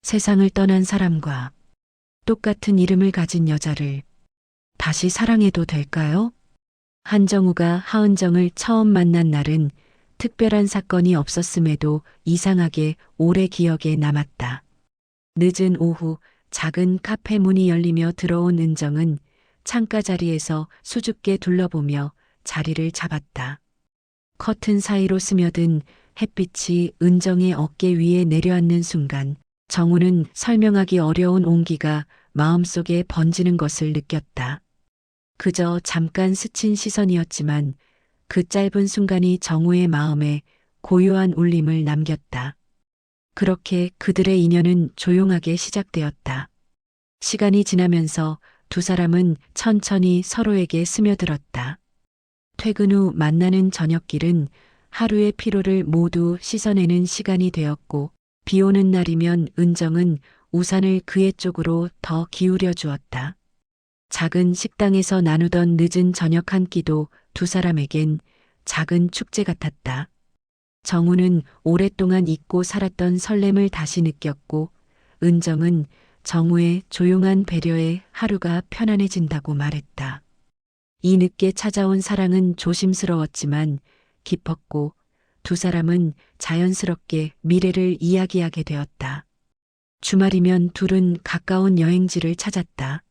세상을 떠난 사람과 똑같은 이름을 가진 여자를 다시 사랑해도 될까요? 한정우가 하은정을 처음 만난 날은 특별한 사건이 없었음에도 이상하게 오래 기억에 남았다. 늦은 오후 작은 카페 문이 열리며 들어온 은정은 창가 자리에서 수줍게 둘러보며 자리를 잡았다. 커튼 사이로 스며든 햇빛이 은정의 어깨 위에 내려앉는 순간 정우는 설명하기 어려운 온기가 마음속에 번지는 것을 느꼈다. 그저 잠깐 스친 시선이었지만 그 짧은 순간이 정우의 마음에 고요한 울림을 남겼다. 그렇게 그들의 인연은 조용하게 시작되었다. 시간이 지나면서 두 사람은 천천히 서로에게 스며들었다. 퇴근 후 만나는 저녁길은 하루의 피로를 모두 씻어내는 시간이 되었고 비 오는 날이면 은정은 우산을 그의 쪽으로 더 기울여 주었다. 작은 식당에서 나누던 늦은 저녁 한 끼도 두 사람에겐 작은 축제 같았다. 정우는 오랫동안 잊고 살았던 설렘을 다시 느꼈고 은정은 정우의 조용한 배려에 하루가 편안해진다고 말했다. 이 늦게 찾아온 사랑은 조심스러웠지만 깊었고 두 사람은 자연스럽게 미래를 이야기하게 되었다. 주말이면 둘은 가까운 여행지를 찾았다.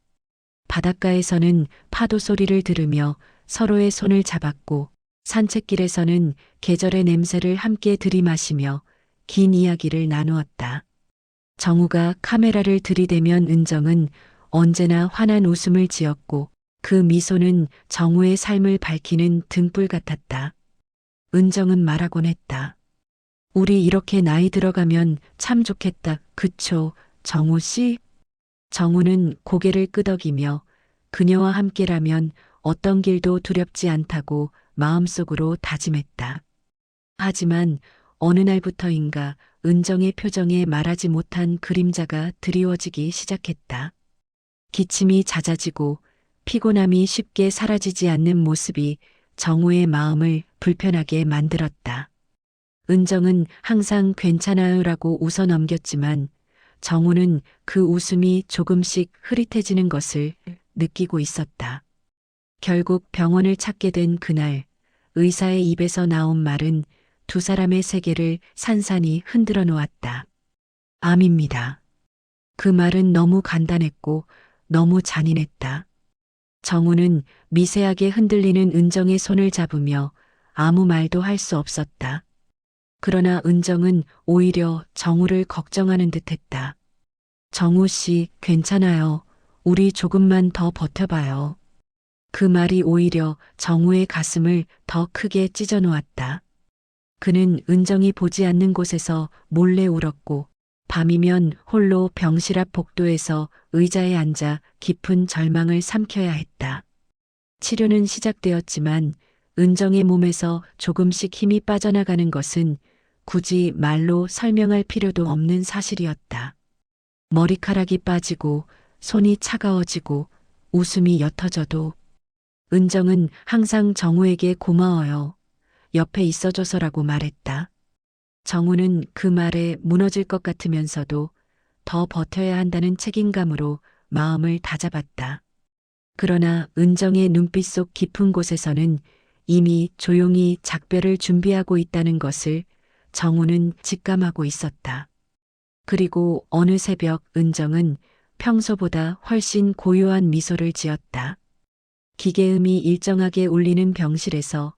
바닷가에서는 파도 소리를 들으며 서로의 손을 잡았고 산책길에서는 계절의 냄새를 함께 들이마시며 긴 이야기를 나누었다. 정우가 카메라를 들이대면 은정은 언제나 환한 웃음을 지었고 그 미소는 정우의 삶을 밝히는 등불 같았다. 은정은 말하곤 했다. 우리 이렇게 나이 들어가면 참 좋겠다. 그쵸, 정우 씨? 정우는 고개를 끄덕이며 그녀와 함께라면 어떤 길도 두렵지 않다고 마음속으로 다짐했다. 하지만 어느 날부터인가 은정의 표정에 말하지 못한 그림자가 드리워지기 시작했다. 기침이 잦아지고 피곤함이 쉽게 사라지지 않는 모습이 정우의 마음을 불편하게 만들었다. 은정은 항상 괜찮아요라고 웃어 넘겼지만 정우는 그 웃음이 조금씩 흐릿해지는 것을 느끼고 있었다. 결국 병원을 찾게 된 그날 의사의 입에서 나온 말은 두 사람의 세계를 산산이 흔들어 놓았다. 암입니다. 그 말은 너무 간단했고 너무 잔인했다. 정우는 미세하게 흔들리는 은정의 손을 잡으며 아무 말도 할 수 없었다. 그러나 은정은 오히려 정우를 걱정하는 듯했다. 정우 씨, 괜찮아요. 우리 조금만 더 버텨봐요. 그 말이 오히려 정우의 가슴을 더 크게 찢어 놓았다. 그는 은정이 보지 않는 곳에서 몰래 울었고 밤이면 홀로 병실 앞 복도에서 의자에 앉아 깊은 절망을 삼켜야 했다. 치료는 시작되었지만 은정의 몸에서 조금씩 힘이 빠져나가는 것은 굳이 말로 설명할 필요도 없는 사실이었다. 머리카락이 빠지고 손이 차가워지고 웃음이 옅어져도 은정은 항상 정우에게 고마워요. 옆에 있어줘서라고 말했다. 정우는 그 말에 무너질 것 같으면서도 더 버텨야 한다는 책임감으로 마음을 다잡았다. 그러나 은정의 눈빛 속 깊은 곳에서는 이미 조용히 작별을 준비하고 있다는 것을 정우는 직감하고 있었다. 그리고 어느 새벽 은정은 평소보다 훨씬 고요한 미소를 지었다. 기계음이 일정하게 울리는 병실에서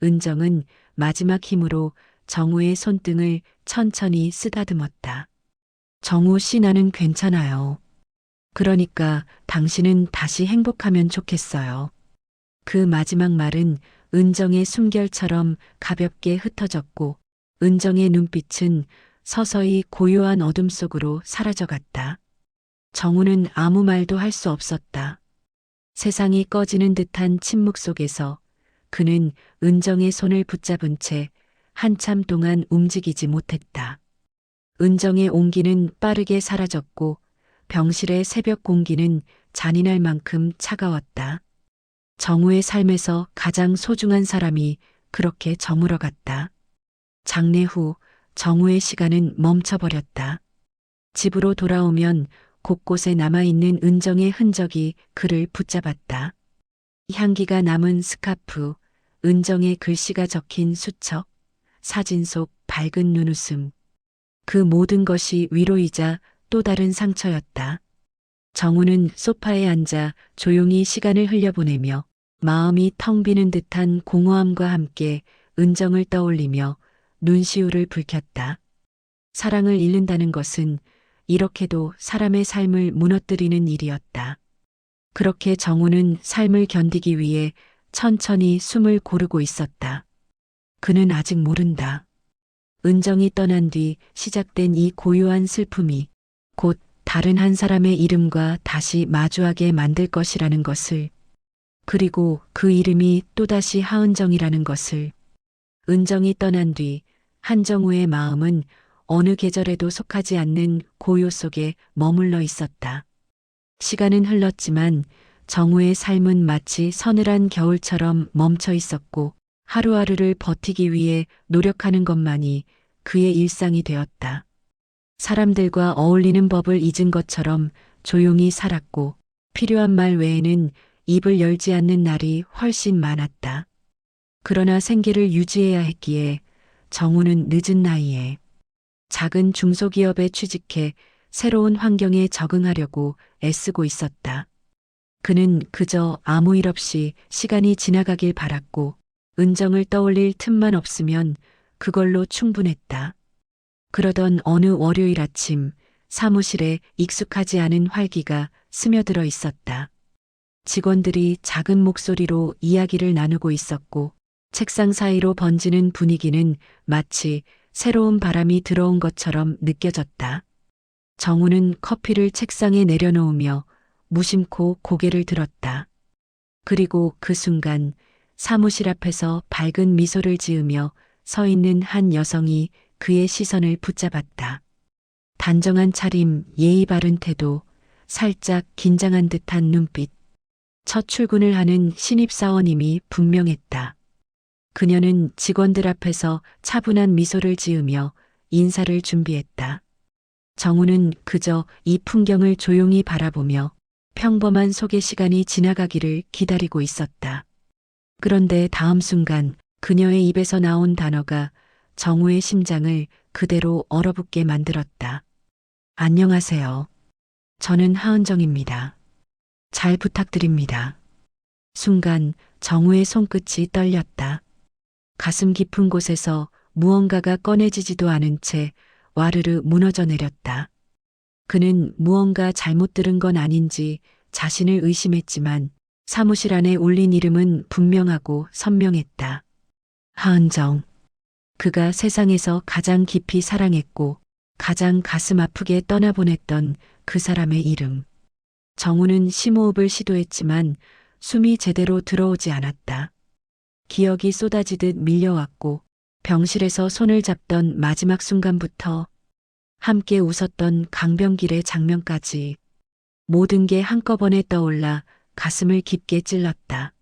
은정은 마지막 힘으로 정우의 손등을 천천히 쓰다듬었다. 정우 씨, 나는 괜찮아요. 그러니까 당신은 다시 행복하면 좋겠어요. 그 마지막 말은 은정의 숨결처럼 가볍게 흩어졌고 은정의 눈빛은 서서히 고요한 어둠 속으로 사라져갔다. 정우는 아무 말도 할 수 없었다. 세상이 꺼지는 듯한 침묵 속에서 그는 은정의 손을 붙잡은 채 한참 동안 움직이지 못했다. 은정의 온기는 빠르게 사라졌고 병실의 새벽 공기는 잔인할 만큼 차가웠다. 정우의 삶에서 가장 소중한 사람이 그렇게 저물어갔다. 장례 후 정우의 시간은 멈춰버렸다. 집으로 돌아오면 곳곳에 남아있는 은정의 흔적이 그를 붙잡았다. 향기가 남은 스카프, 은정의 글씨가 적힌 수첩, 사진 속 밝은 눈웃음. 그 모든 것이 위로이자 또 다른 상처였다. 정우는 소파에 앉아 조용히 시간을 흘려보내며 마음이 텅 비는 듯한 공허함과 함께 은정을 떠올리며 눈시울을 붉혔다. 사랑을 잃는다는 것은 이렇게도 사람의 삶을 무너뜨리는 일이었다. 그렇게 정우는 삶을 견디기 위해 천천히 숨을 고르고 있었다. 그는 아직 모른다. 은정이 떠난 뒤 시작된 이 고요한 슬픔이 곧 다른 한 사람의 이름과 다시 마주하게 만들 것이라는 것을, 그리고 그 이름이 또다시 하은정이라는 것을. 은정이 떠난 뒤 한정우의 마음은 어느 계절에도 속하지 않는 고요 속에 머물러 있었다. 시간은 흘렀지만 정우의 삶은 마치 서늘한 겨울처럼 멈춰 있었고 하루하루를 버티기 위해 노력하는 것만이 그의 일상이 되었다. 사람들과 어울리는 법을 잊은 것처럼 조용히 살았고 필요한 말 외에는 입을 열지 않는 날이 훨씬 많았다. 그러나 생계를 유지해야 했기에 정우는 늦은 나이에 작은 중소기업에 취직해 새로운 환경에 적응하려고 애쓰고 있었다. 그는 그저 아무 일 없이 시간이 지나가길 바랐고 은정을 떠올릴 틈만 없으면 그걸로 충분했다. 그러던 어느 월요일 아침 사무실에 익숙하지 않은 활기가 스며들어 있었다. 직원들이 작은 목소리로 이야기를 나누고 있었고 책상 사이로 번지는 분위기는 마치 새로운 바람이 들어온 것처럼 느껴졌다. 정우는 커피를 책상에 내려놓으며 무심코 고개를 들었다. 그리고 그 순간 사무실 앞에서 밝은 미소를 지으며 서 있는 한 여성이 그의 시선을 붙잡았다. 단정한 차림, 예의 바른 태도, 살짝 긴장한 듯한 눈빛. 첫 출근을 하는 신입사원임이 분명했다. 그녀는 직원들 앞에서 차분한 미소를 지으며 인사를 준비했다. 정우는 그저 이 풍경을 조용히 바라보며 평범한 소개 시간이 지나가기를 기다리고 있었다. 그런데 다음 순간 그녀의 입에서 나온 단어가 정우의 심장을 그대로 얼어붙게 만들었다. 안녕하세요. 저는 하은정입니다. 잘 부탁드립니다. 순간 정우의 손끝이 떨렸다. 가슴 깊은 곳에서 무언가가 꺼내지지도 않은 채 와르르 무너져 내렸다. 그는 무언가 잘못 들은 건 아닌지 자신을 의심했지만 사무실 안에 울린 이름은 분명하고 선명했다. 하은정. 그가 세상에서 가장 깊이 사랑했고 가장 가슴 아프게 떠나보냈던 그 사람의 이름. 정우는 심호흡을 시도했지만 숨이 제대로 들어오지 않았다. 기억이 쏟아지듯 밀려왔고 병실에서 손을 잡던 마지막 순간부터 함께 웃었던 강변길의 장면까지 모든 게 한꺼번에 떠올라 가슴을 깊게 찔렀다.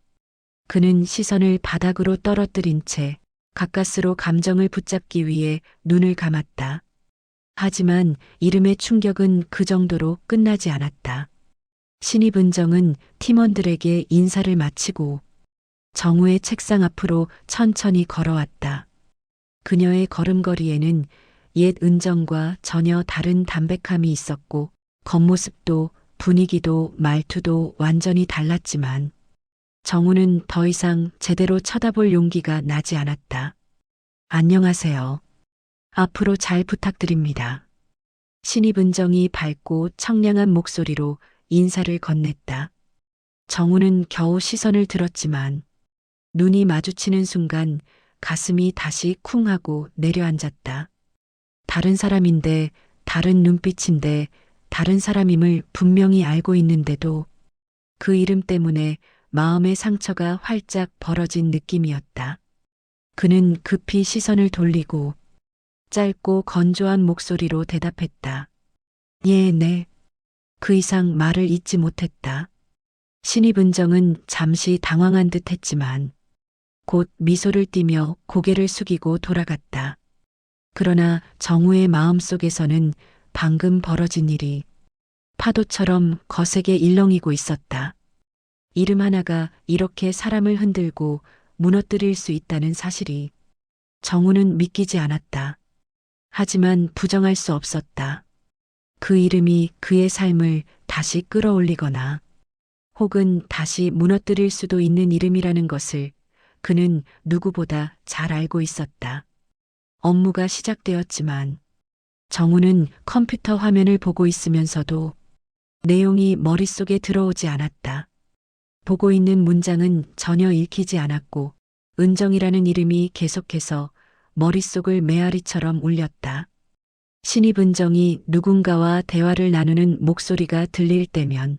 그는 시선을 바닥으로 떨어뜨린 채 가까스로 감정을 붙잡기 위해 눈을 감았다. 하지만 이름의 충격은 그 정도로 끝나지 않았다. 신입 은정은 팀원들에게 인사를 마치고 정우의 책상 앞으로 천천히 걸어왔다. 그녀의 걸음걸이에는 옛 은정과 전혀 다른 담백함이 있었고 겉모습도 분위기도 말투도 완전히 달랐지만 정우는 더 이상 제대로 쳐다볼 용기가 나지 않았다. 안녕하세요. 앞으로 잘 부탁드립니다. 신입 은정이 밝고 청량한 목소리로 인사를 건넸다. 정우는 겨우 시선을 들었지만 눈이 마주치는 순간 가슴이 다시 쿵 하고 내려앉았다. 다른 사람인데, 다른 눈빛인데, 다른 사람임을 분명히 알고 있는데도 그 이름 때문에 마음의 상처가 활짝 벌어진 느낌이었다. 그는 급히 시선을 돌리고 짧고 건조한 목소리로 대답했다. 예, 네. 그 이상 말을 잇지 못했다. 신입 은정은 잠시 당황한 듯 했지만 곧 미소를 띠며 고개를 숙이고 돌아갔다. 그러나 정우의 마음속에서는 방금 벌어진 일이 파도처럼 거세게 일렁이고 있었다. 이름 하나가 이렇게 사람을 흔들고 무너뜨릴 수 있다는 사실이 정우는 믿기지 않았다. 하지만 부정할 수 없었다. 그 이름이 그의 삶을 다시 끌어올리거나 혹은 다시 무너뜨릴 수도 있는 이름이라는 것을 그는 누구보다 잘 알고 있었다. 업무가 시작되었지만 정우는 컴퓨터 화면을 보고 있으면서도 내용이 머릿속에 들어오지 않았다. 보고 있는 문장은 전혀 읽히지 않았고 은정이라는 이름이 계속해서 머릿속을 메아리처럼 울렸다. 신입 은정이 누군가와 대화를 나누는 목소리가 들릴 때면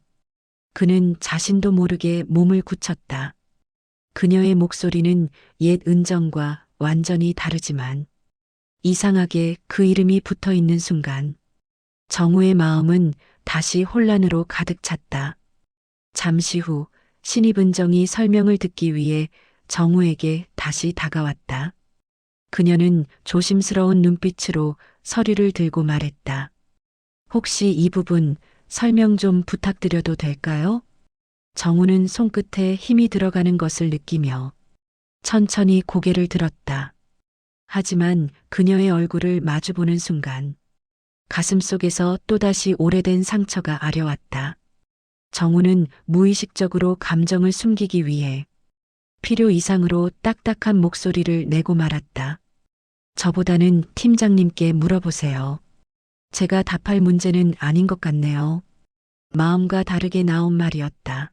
그는 자신도 모르게 몸을 굳혔다. 그녀의 목소리는 옛 은정과 완전히 다르지만 이상하게 그 이름이 붙어 있는 순간 정우의 마음은 다시 혼란으로 가득 찼다. 잠시 후 신입 은정이 설명을 듣기 위해 정우에게 다시 다가왔다. 그녀는 조심스러운 눈빛으로 서류를 들고 말했다. 혹시 이 부분 설명 좀 부탁드려도 될까요? 정우는 손끝에 힘이 들어가는 것을 느끼며 천천히 고개를 들었다. 하지만 그녀의 얼굴을 마주보는 순간 가슴속에서 또다시 오래된 상처가 아려왔다. 정우는 무의식적으로 감정을 숨기기 위해 필요 이상으로 딱딱한 목소리를 내고 말았다. 저보다는 팀장님께 물어보세요. 제가 답할 문제는 아닌 것 같네요. 마음과 다르게 나온 말이었다.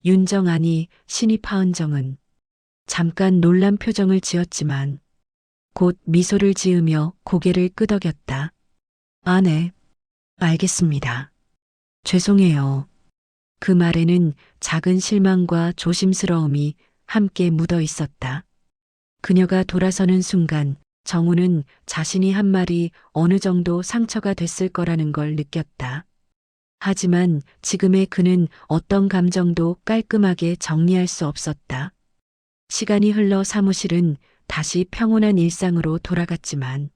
윤정 아니 신입 하은정은 잠깐 놀란 표정을 지었지만 곧 미소를 지으며 고개를 끄덕였다. 아, 네. 알겠습니다. 죄송해요. 그 말에는 작은 실망과 조심스러움이 함께 묻어 있었다. 그녀가 돌아서는 순간 정우는 자신이 한 말이 어느 정도 상처가 됐을 거라는 걸 느꼈다. 하지만 지금의 그는 어떤 감정도 깔끔하게 정리할 수 없었다. 시간이 흘러 사무실은 다시 평온한 일상으로 돌아갔지만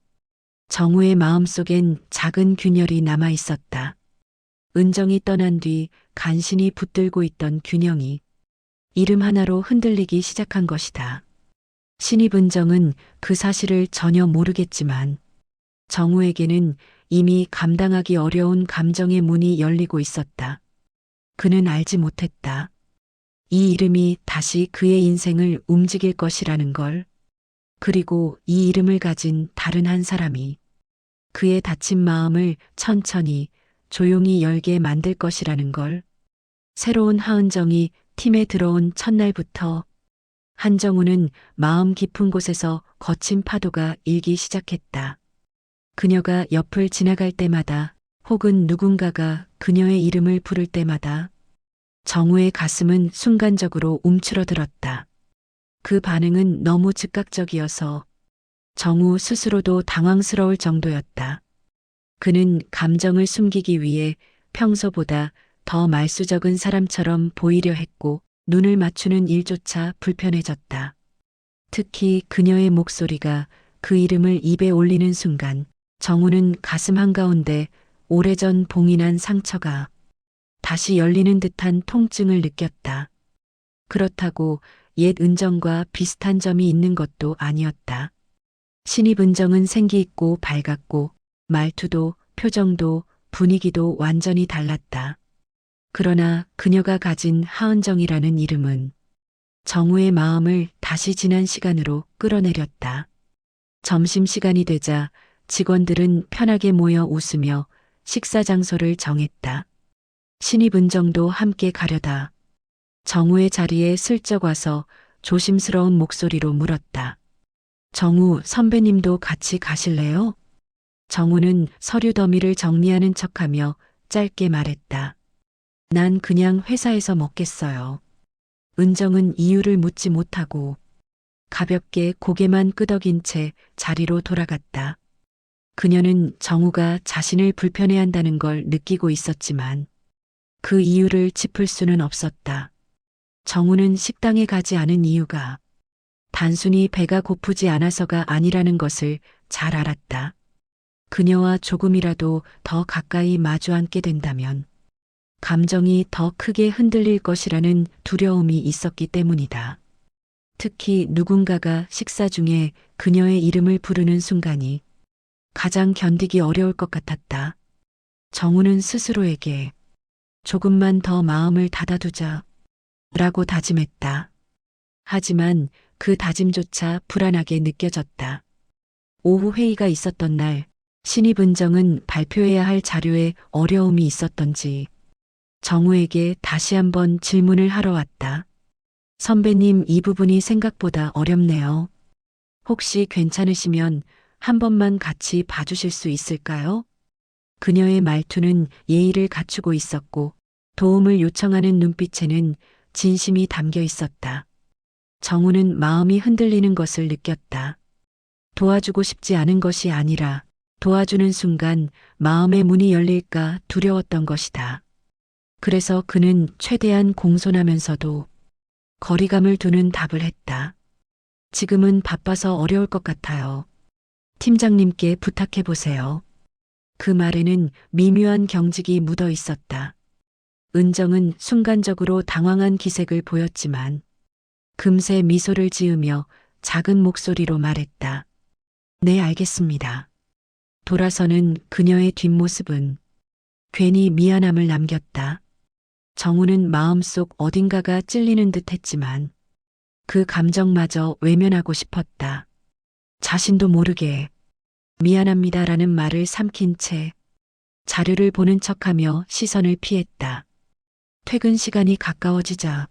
정우의 마음속엔 작은 균열이 남아 있었다. 은정이 떠난 뒤 간신히 붙들고 있던 균형이 이름 하나로 흔들리기 시작한 것이다. 신입 은정은 그 사실을 전혀 모르겠지만 정우에게는 이미 감당하기 어려운 감정의 문이 열리고 있었다. 그는 알지 못했다. 이 이름이 다시 그의 인생을 움직일 것이라는 걸. 그리고 이 이름을 가진 다른 한 사람이 그의 다친 마음을 천천히 조용히 열게 만들 것이라는 걸. 새로운 하은정이 팀에 들어온 첫날부터 한정우는 마음 깊은 곳에서 거친 파도가 일기 시작했다. 그녀가 옆을 지나갈 때마다 혹은 누군가가 그녀의 이름을 부를 때마다 정우의 가슴은 순간적으로 움츠러들었다. 그 반응은 너무 즉각적이어서 정우 스스로도 당황스러울 정도였다. 그는 감정을 숨기기 위해 평소보다 더 말수적은 사람처럼 보이려 했고 눈을 맞추는 일조차 불편해졌다. 특히 그녀의 목소리가 그 이름을 입에 올리는 순간 정우는 가슴 한가운데 오래전 봉인한 상처가 다시 열리는 듯한 통증을 느꼈다. 그렇다고 옛 은정과 비슷한 점이 있는 것도 아니었다. 신입 은정은 생기 있고 밝았고 말투도 표정도 분위기도 완전히 달랐다. 그러나 그녀가 가진 하은정이라는 이름은 정우의 마음을 다시 지난 시간으로 끌어내렸다. 점심시간이 되자 직원들은 편하게 모여 웃으며 식사 장소를 정했다. 신입 은정도 함께 가려다 정우의 자리에 슬쩍 와서 조심스러운 목소리로 물었다. 정우 선배님도 같이 가실래요? 정우는 서류 더미를 정리하는 척하며 짧게 말했다. 난 그냥 회사에서 먹겠어요. 은정은 이유를 묻지 못하고 가볍게 고개만 끄덕인 채 자리로 돌아갔다. 그녀는 정우가 자신을 불편해한다는 걸 느끼고 있었지만 그 이유를 짚을 수는 없었다. 정우는 식당에 가지 않은 이유가 단순히 배가 고프지 않아서가 아니라는 것을 잘 알았다. 그녀와 조금이라도 더 가까이 마주 앉게 된다면 감정이 더 크게 흔들릴 것이라는 두려움이 있었기 때문이다. 특히 누군가가 식사 중에 그녀의 이름을 부르는 순간이 가장 견디기 어려울 것 같았다. 정우는 스스로에게 조금만 더 마음을 닫아두자 라고 다짐했다. 하지만 그 다짐조차 불안하게 느껴졌다. 오후 회의가 있었던 날, 신입은정은 발표해야 할 자료에 어려움이 있었던지 정우에게 다시 한번 질문을 하러 왔다. 선배님, 이 부분이 생각보다 어렵네요. 혹시 괜찮으시면 한 번만 같이 봐주실 수 있을까요? 그녀의 말투는 예의를 갖추고 있었고 도움을 요청하는 눈빛에는 진심이 담겨 있었다. 정우는 마음이 흔들리는 것을 느꼈다. 도와주고 싶지 않은 것이 아니라 도와주는 순간 마음의 문이 열릴까 두려웠던 것이다. 그래서 그는 최대한 공손하면서도 거리감을 두는 답을 했다. 지금은 바빠서 어려울 것 같아요. 팀장님께 부탁해 보세요. 그 말에는 미묘한 경직이 묻어 있었다. 은정은 순간적으로 당황한 기색을 보였지만 금세 미소를 지으며 작은 목소리로 말했다. 네, 알겠습니다. 돌아서는 그녀의 뒷모습은 괜히 미안함을 남겼다. 정우는 마음속 어딘가가 찔리는 듯 했지만 그 감정마저 외면하고 싶었다. 자신도 모르게 미안합니다라는 말을 삼킨 채 자료를 보는 척하며 시선을 피했다. 퇴근 시간이 가까워지자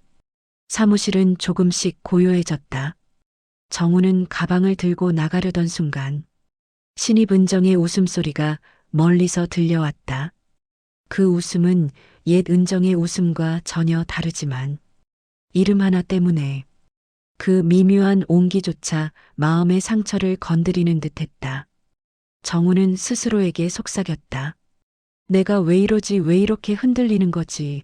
사무실은 조금씩 고요해졌다. 정우는 가방을 들고 나가려던 순간 신입은정의 웃음소리가 멀리서 들려왔다. 그 웃음은 옛 은정의 웃음과 전혀 다르지만 이름 하나 때문에 그 미묘한 온기조차 마음의 상처를 건드리는 듯했다. 정우는 스스로에게 속삭였다. 내가 왜 이러지, 왜 이렇게 흔들리는 거지.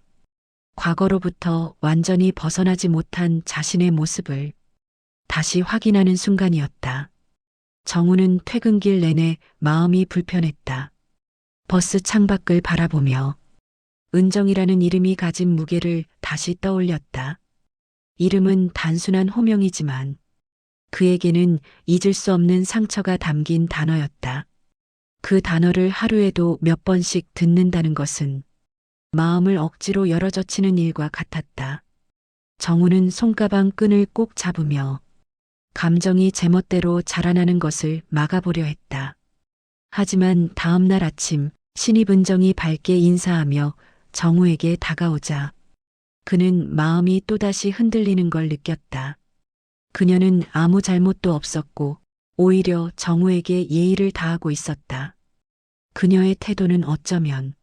과거로부터 완전히 벗어나지 못한 자신의 모습을 다시 확인하는 순간이었다. 정우는 퇴근길 내내 마음이 불편했다. 버스 창밖을 바라보며 은정이라는 이름이 가진 무게를 다시 떠올렸다. 이름은 단순한 호명이지만 그에게는 잊을 수 없는 상처가 담긴 단어였다. 그 단어를 하루에도 몇 번씩 듣는다는 것은 마음을 억지로 열어젖히는 일과 같았다. 정우는 손가방 끈을 꼭 잡으며 감정이 제멋대로 자라나는 것을 막아보려 했다. 하지만 다음 날 아침 신입은정이 밝게 인사하며 정우에게 다가오자 그는 마음이 또다시 흔들리는 걸 느꼈다. 그녀는 아무 잘못도 없었고 오히려 정우에게 예의를 다하고 있었다. 그녀의 태도는 어쩌면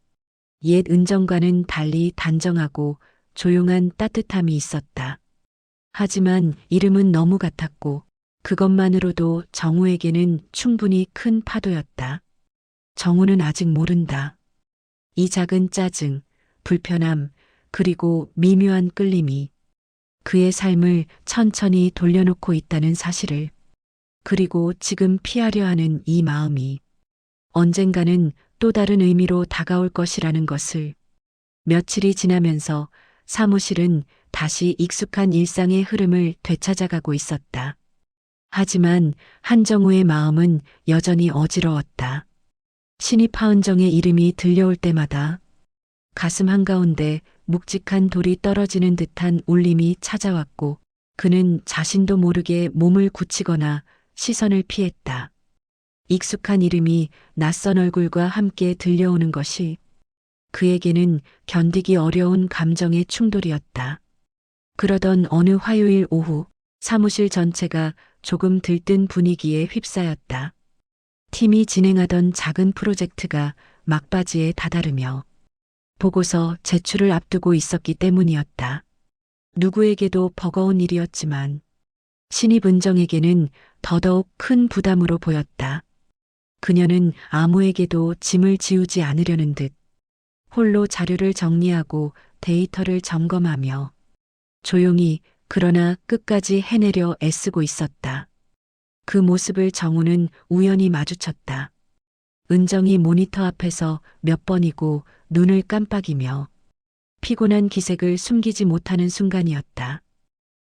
옛 은정과는 달리 단정하고 조용한 따뜻함이 있었다. 하지만 이름은 너무 같았고 그것만으로도 정우에게는 충분히 큰 파도였다. 정우는 아직 모른다. 이 작은 짜증, 불편함, 그리고 미묘한 끌림이 그의 삶을 천천히 돌려놓고 있다는 사실을, 그리고 지금 피하려 하는 이 마음이 언젠가는 또 다른 의미로 다가올 것이라는 것을. 며칠이 지나면서 사무실은 다시 익숙한 일상의 흐름을 되찾아가고 있었다. 하지만 한정우의 마음은 여전히 어지러웠다. 신입 하은정의 이름이 들려올 때마다 가슴 한가운데 묵직한 돌이 떨어지는 듯한 울림이 찾아왔고 그는 자신도 모르게 몸을 굳히거나 시선을 피했다. 익숙한 이름이 낯선 얼굴과 함께 들려오는 것이 그에게는 견디기 어려운 감정의 충돌이었다. 그러던 어느 화요일 오후 사무실 전체가 조금 들뜬 분위기에 휩싸였다. 팀이 진행하던 작은 프로젝트가 막바지에 다다르며 보고서 제출을 앞두고 있었기 때문이었다. 누구에게도 버거운 일이었지만 신입 은정에게는 더더욱 큰 부담으로 보였다. 그녀는 아무에게도 짐을 지우지 않으려는 듯 홀로 자료를 정리하고 데이터를 점검하며 조용히 그러나 끝까지 해내려 애쓰고 있었다. 그 모습을 정우는 우연히 마주쳤다. 은정이 모니터 앞에서 몇 번이고 눈을 깜빡이며 피곤한 기색을 숨기지 못하는 순간이었다.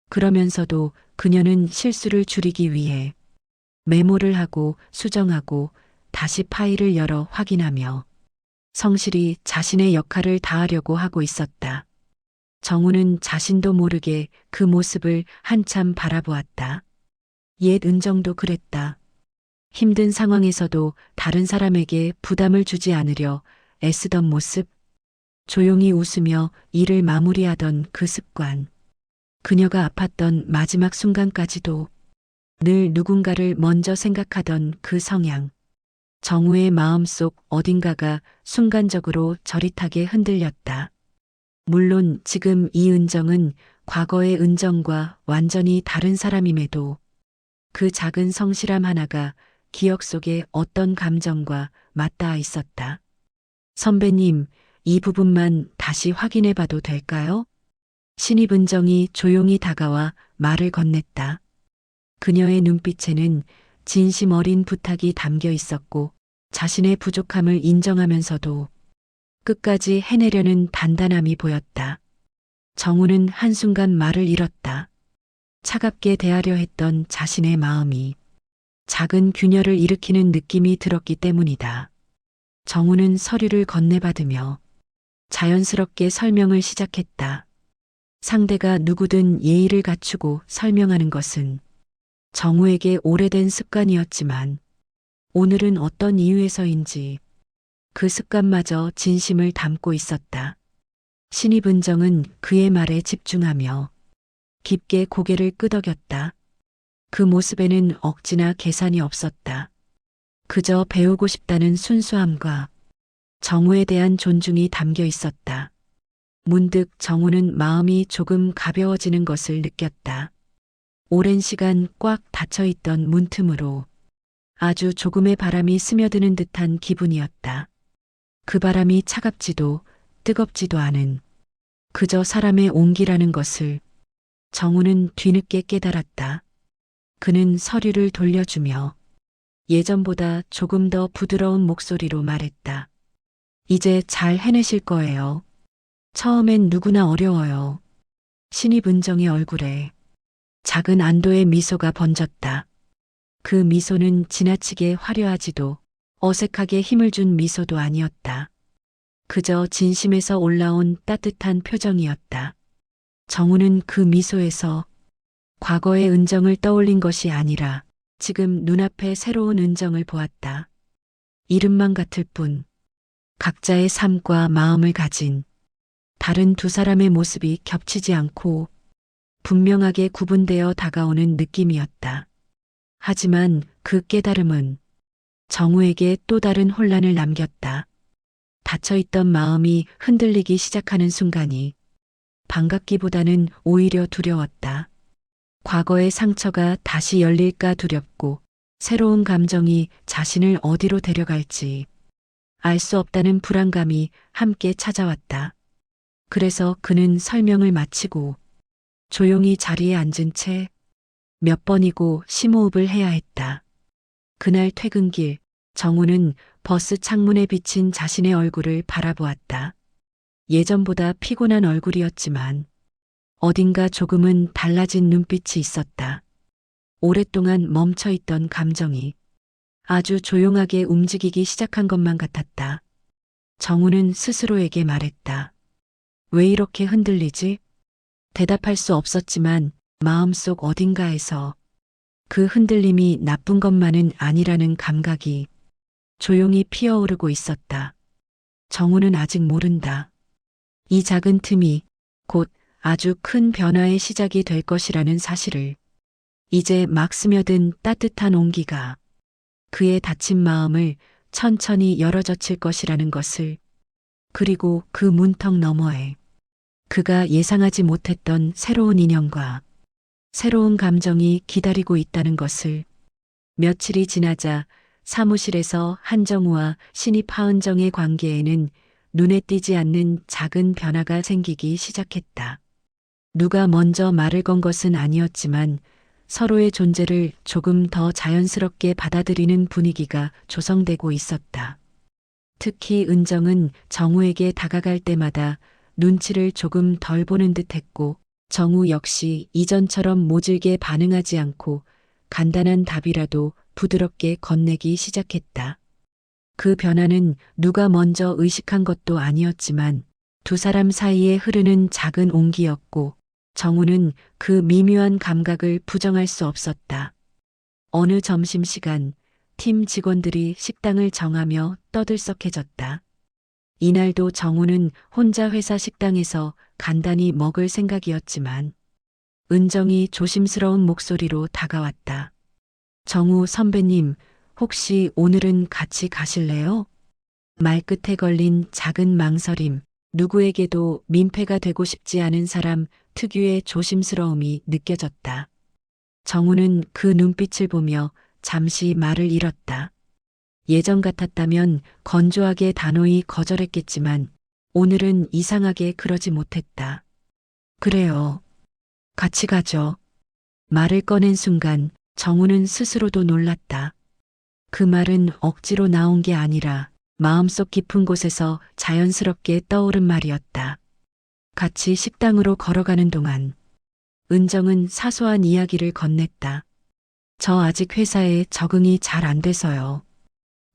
그러면서도 그녀는 실수를 줄이기 위해 메모를 하고 수정하고 다시 파일을 열어 확인하며 성실히 자신의 역할을 다하려고 하고 있었다. 정우는 자신도 모르게 그 모습을 한참 바라보았다. 옛 은정도 그랬다. 힘든 상황에서도 다른 사람에게 부담을 주지 않으려 애쓰던 모습, 조용히 웃으며 일을 마무리하던 그 습관, 그녀가 아팠던 마지막 순간까지도 늘 누군가를 먼저 생각하던 그 성향, 정우의 마음속 어딘가가 순간적으로 저릿하게 흔들렸다. 물론 지금 이 은정은 과거의 은정과 완전히 다른 사람임에도 그 작은 성실함 하나가 기억 속에 어떤 감정과 맞닿아 있었다. 선배님, 이 부분만 다시 확인해 봐도 될까요? 신입 은정이 조용히 다가와 말을 건넸다. 그녀의 눈빛에는 진심 어린 부탁이 담겨 있었고 자신의 부족함을 인정하면서도 끝까지 해내려는 단단함이 보였다. 정우는 한순간 말을 잃었다. 차갑게 대하려 했던 자신의 마음이 작은 균열을 일으키는 느낌이 들었기 때문이다. 정우는 서류를 건네받으며 자연스럽게 설명을 시작했다. 상대가 누구든 예의를 갖추고 설명하는 것은 정우에게 오래된 습관이었지만 오늘은 어떤 이유에서인지 그 습관마저 진심을 담고 있었다. 신입 은정은 그의 말에 집중하며 깊게 고개를 끄덕였다. 그 모습에는 억지나 계산이 없었다. 그저 배우고 싶다는 순수함과 정우에 대한 존중이 담겨 있었다. 문득 정우는 마음이 조금 가벼워지는 것을 느꼈다. 오랜 시간 꽉 닫혀있던 문틈으로 아주 조금의 바람이 스며드는 듯한 기분이었다. 그 바람이 차갑지도 뜨겁지도 않은 그저 사람의 온기라는 것을 정우는 뒤늦게 깨달았다. 그는 서류를 돌려주며 예전보다 조금 더 부드러운 목소리로 말했다. 이제 잘 해내실 거예요. 처음엔 누구나 어려워요. 신입 은정의 얼굴에 작은 안도의 미소가 번졌다. 그 미소는 지나치게 화려하지도 어색하게 힘을 준 미소도 아니었다. 그저 진심에서 올라온 따뜻한 표정이었다. 정우는 그 미소에서 과거의 은정을 떠올린 것이 아니라 지금 눈앞에 새로운 은정을 보았다. 이름만 같을 뿐 각자의 삶과 마음을 가진 다른 두 사람의 모습이 겹치지 않고 분명하게 구분되어 다가오는 느낌이었다. 하지만 그 깨달음은 정우에게 또 다른 혼란을 남겼다. 닫혀있던 마음이 흔들리기 시작하는 순간이 반갑기보다는 오히려 두려웠다. 과거의 상처가 다시 열릴까 두렵고 새로운 감정이 자신을 어디로 데려갈지 알 수 없다는 불안감이 함께 찾아왔다. 그래서 그는 설명을 마치고 조용히 자리에 앉은 채 몇 번이고 심호흡을 해야 했다. 그날 퇴근길 정우는 버스 창문에 비친 자신의 얼굴을 바라보았다. 예전보다 피곤한 얼굴이었지만 어딘가 조금은 달라진 눈빛이 있었다. 오랫동안 멈춰있던 감정이 아주 조용하게 움직이기 시작한 것만 같았다. 정우는 스스로에게 말했다. 왜 이렇게 흔들리지? 대답할 수 없었지만 마음속 어딘가에서 그 흔들림이 나쁜 것만은 아니라는 감각이 조용히 피어오르고 있었다. 정우는 아직 모른다. 이 작은 틈이 곧 아주 큰 변화의 시작이 될 것이라는 사실을. 이제 막 스며든 따뜻한 온기가 그의 닫힌 마음을 천천히 열어젖힐 것이라는 것을. 그리고 그 문턱 너머에 그가 예상하지 못했던 새로운 인연과 새로운 감정이 기다리고 있다는 것을. 며칠이 지나자 사무실에서 한정우와 신입 하은정의 관계에는 눈에 띄지 않는 작은 변화가 생기기 시작했다. 누가 먼저 말을 건 것은 아니었지만 서로의 존재를 조금 더 자연스럽게 받아들이는 분위기가 조성되고 있었다. 특히 은정은 정우에게 다가갈 때마다 눈치를 조금 덜 보는 듯 했고, 정우 역시 이전처럼 모질게 반응하지 않고 간단한 답이라도 부드럽게 건네기 시작했다. 그 변화는 누가 먼저 의식한 것도 아니었지만 두 사람 사이에 흐르는 작은 온기였고, 정우는 그 미묘한 감각을 부정할 수 없었다. 어느 점심시간 팀 직원들이 식당을 정하며 떠들썩해졌다. 이날도 정우는 혼자 회사 식당에서 간단히 먹을 생각이었지만 은정이 조심스러운 목소리로 다가왔다. 정우 선배님, 혹시 오늘은 같이 가실래요? 말끝에 걸린 작은 망설임, 누구에게도 민폐가 되고 싶지 않은 사람 특유의 조심스러움이 느껴졌다. 정우는 그 눈빛을 보며 잠시 말을 잃었다. 예전 같았다면 건조하게 단호히 거절했겠지만 오늘은 이상하게 그러지 못했다. 그래요. 같이 가죠. 말을 꺼낸 순간 정우는 스스로도 놀랐다. 그 말은 억지로 나온 게 아니라 마음속 깊은 곳에서 자연스럽게 떠오른 말이었다. 같이 식당으로 걸어가는 동안 은정은 사소한 이야기를 건넸다. 저 아직 회사에 적응이 잘 안 돼서요.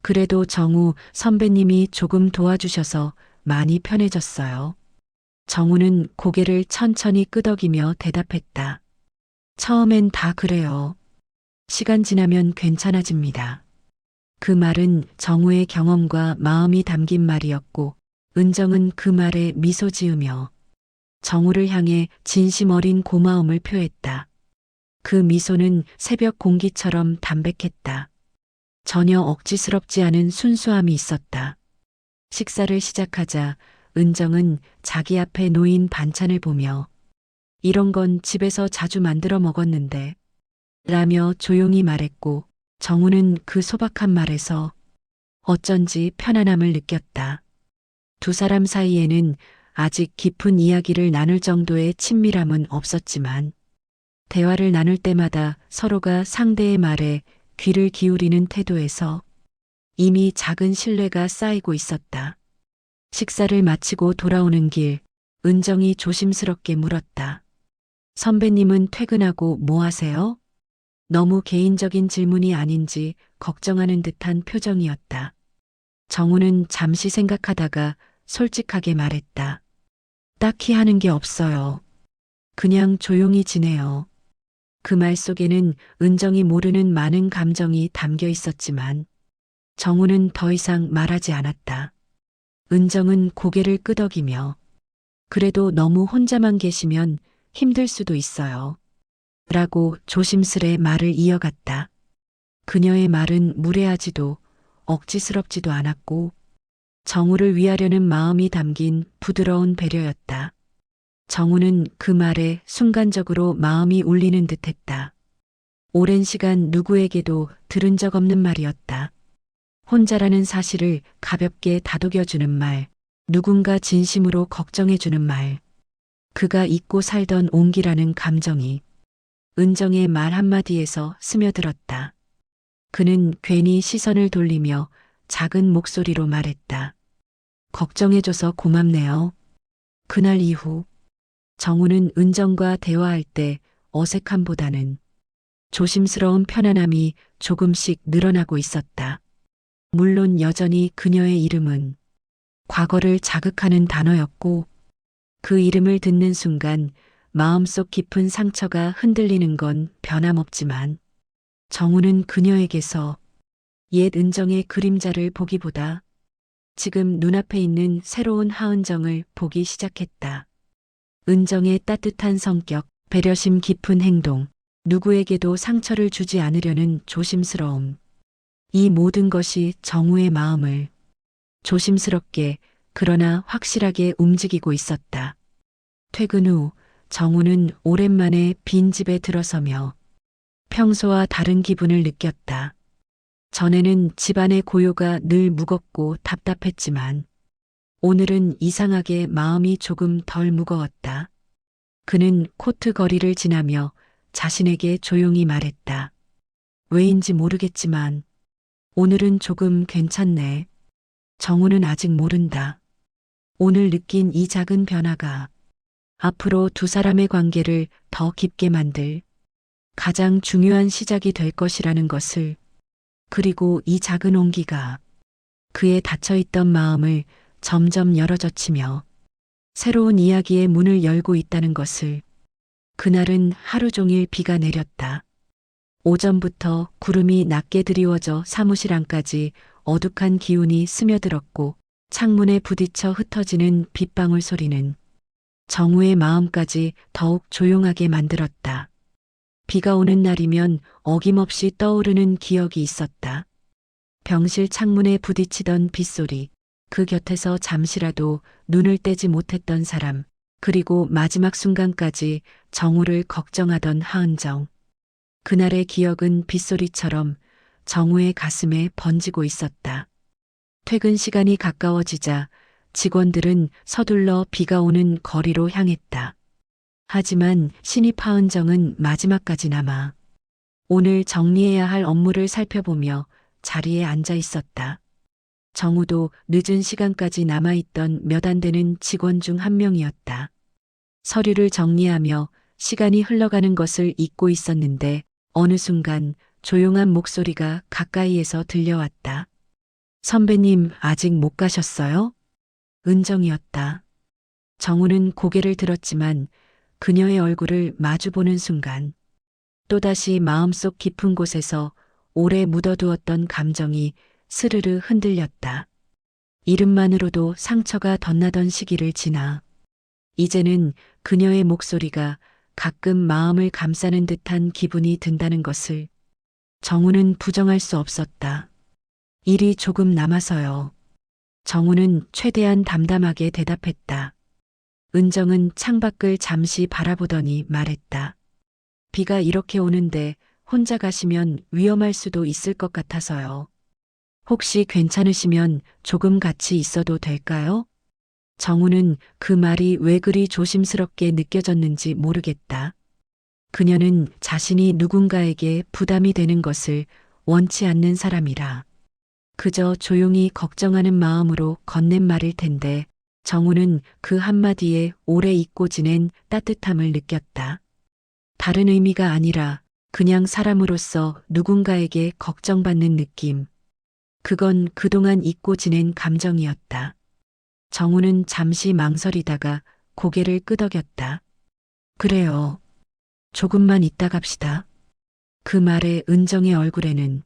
그래도 정우 선배님이 조금 도와주셔서 많이 편해졌어요. 정우는 고개를 천천히 끄덕이며 대답했다. 처음엔 다 그래요. 시간 지나면 괜찮아집니다. 그 말은 정우의 경험과 마음이 담긴 말이었고, 은정은 그 말에 미소 지으며 정우를 향해 진심 어린 고마움을 표했다. 그 미소는 새벽 공기처럼 담백했다. 전혀 억지스럽지 않은 순수함이 있었다. 식사를 시작하자 은정은 자기 앞에 놓인 반찬을 보며 이런 건 집에서 자주 만들어 먹었는데 라며 조용히 말했고, 정우는 그 소박한 말에서 어쩐지 편안함을 느꼈다. 두 사람 사이에는 아직 깊은 이야기를 나눌 정도의 친밀함은 없었지만 대화를 나눌 때마다 서로가 상대의 말에 귀를 기울이는 태도에서 이미 작은 신뢰가 쌓이고 있었다. 식사를 마치고 돌아오는 길, 은정이 조심스럽게 물었다. 선배님은 퇴근하고 뭐 하세요? 너무 개인적인 질문이 아닌지 걱정하는 듯한 표정이었다. 정우는 잠시 생각하다가 솔직하게 말했다. 딱히 하는 게 없어요. 그냥 조용히 지내요. 그 말 속에는 은정이 모르는 많은 감정이 담겨 있었지만 정우는 더 이상 말하지 않았다. 은정은 고개를 끄덕이며 그래도 너무 혼자만 계시면 힘들 수도 있어요. 라고 조심스레 말을 이어갔다. 그녀의 말은 무례하지도 억지스럽지도 않았고 정우를 위하려는 마음이 담긴 부드러운 배려였다. 정우는 그 말에 순간적으로 마음이 울리는 듯했다. 오랜 시간 누구에게도 들은 적 없는 말이었다. 혼자라는 사실을 가볍게 다독여주는 말, 누군가 진심으로 걱정해주는 말, 그가 잊고 살던 온기라는 감정이 은정의 말 한마디에서 스며들었다. 그는 괜히 시선을 돌리며 작은 목소리로 말했다. 걱정해줘서 고맙네요. 그날 이후 정우는 은정과 대화할 때 어색함보다는 조심스러운 편안함이 조금씩 늘어나고 있었다. 물론 여전히 그녀의 이름은 과거를 자극하는 단어였고 그 이름을 듣는 순간 마음속 깊은 상처가 흔들리는 건 변함없지만 정우는 그녀에게서 옛 은정의 그림자를 보기보다 지금 눈앞에 있는 새로운 하은정을 보기 시작했다. 은정의 따뜻한 성격, 배려심 깊은 행동, 누구에게도 상처를 주지 않으려는 조심스러움. 이 모든 것이 정우의 마음을 조심스럽게 그러나 확실하게 움직이고 있었다. 퇴근 후 정우는 오랜만에 빈 집에 들어서며 평소와 다른 기분을 느꼈다. 전에는 집안의 고요가 늘 무겁고 답답했지만 오늘은 이상하게 마음이 조금 덜 무거웠다. 그는 코트 거리를 지나며 자신에게 조용히 말했다. 왜인지 모르겠지만 오늘은 조금 괜찮네. 정우는 아직 모른다. 오늘 느낀 이 작은 변화가 앞으로 두 사람의 관계를 더 깊게 만들 가장 중요한 시작이 될 것이라는 것을, 그리고 이 작은 온기가 그의 닫혀있던 마음을 점점 열어젖히며 새로운 이야기의 문을 열고 있다는 것을. 그날은 하루 종일 비가 내렸다. 오전부터 구름이 낮게 드리워져 사무실 안까지 어둑한 기운이 스며들었고, 창문에 부딪혀 흩어지는 빗방울 소리는 정우의 마음까지 더욱 조용하게 만들었다. 비가 오는 날이면 어김없이 떠오르는 기억이 있었다. 병실 창문에 부딪히던 빗소리, 그 곁에서 잠시라도 눈을 떼지 못했던 사람, 그리고 마지막 순간까지 정우를 걱정하던 하은정. 그날의 기억은 빗소리처럼 정우의 가슴에 번지고 있었다. 퇴근 시간이 가까워지자 직원들은 서둘러 비가 오는 거리로 향했다. 하지만 신입 하은정은 마지막까지 남아 오늘 정리해야 할 업무를 살펴보며 자리에 앉아 있었다. 정우도 늦은 시간까지 남아있던 몇 안 되는 직원 중 한 명이었다. 서류를 정리하며 시간이 흘러가는 것을 잊고 있었는데 어느 순간 조용한 목소리가 가까이에서 들려왔다. 선배님, 아직 못 가셨어요? 은정이었다. 정우는 고개를 들었지만 그녀의 얼굴을 마주보는 순간 또다시 마음속 깊은 곳에서 오래 묻어두었던 감정이 스르르 흔들렸다. 이름만으로도 상처가 덧나던 시기를 지나 이제는 그녀의 목소리가 가끔 마음을 감싸는 듯한 기분이 든다는 것을 정우는 부정할 수 없었다. 일이 조금 남아서요. 정우는 최대한 담담하게 대답했다. 은정은 창밖을 잠시 바라보더니 말했다. 비가 이렇게 오는데 혼자 가시면 위험할 수도 있을 것 같아서요. 혹시 괜찮으시면 조금 같이 있어도 될까요? 정우는 그 말이 왜 그리 조심스럽게 느껴졌는지 모르겠다. 그녀는 자신이 누군가에게 부담이 되는 것을 원치 않는 사람이라 그저 조용히 걱정하는 마음으로 건넨 말일 텐데 정우는 그 한마디에 오래 잊고 지낸 따뜻함을 느꼈다. 다른 의미가 아니라 그냥 사람으로서 누군가에게 걱정받는 느낌. 그건 그동안 잊고 지낸 감정이었다. 정우는 잠시 망설이다가 고개를 끄덕였다. 그래요. 조금만 있다 갑시다. 그 말에 은정의 얼굴에는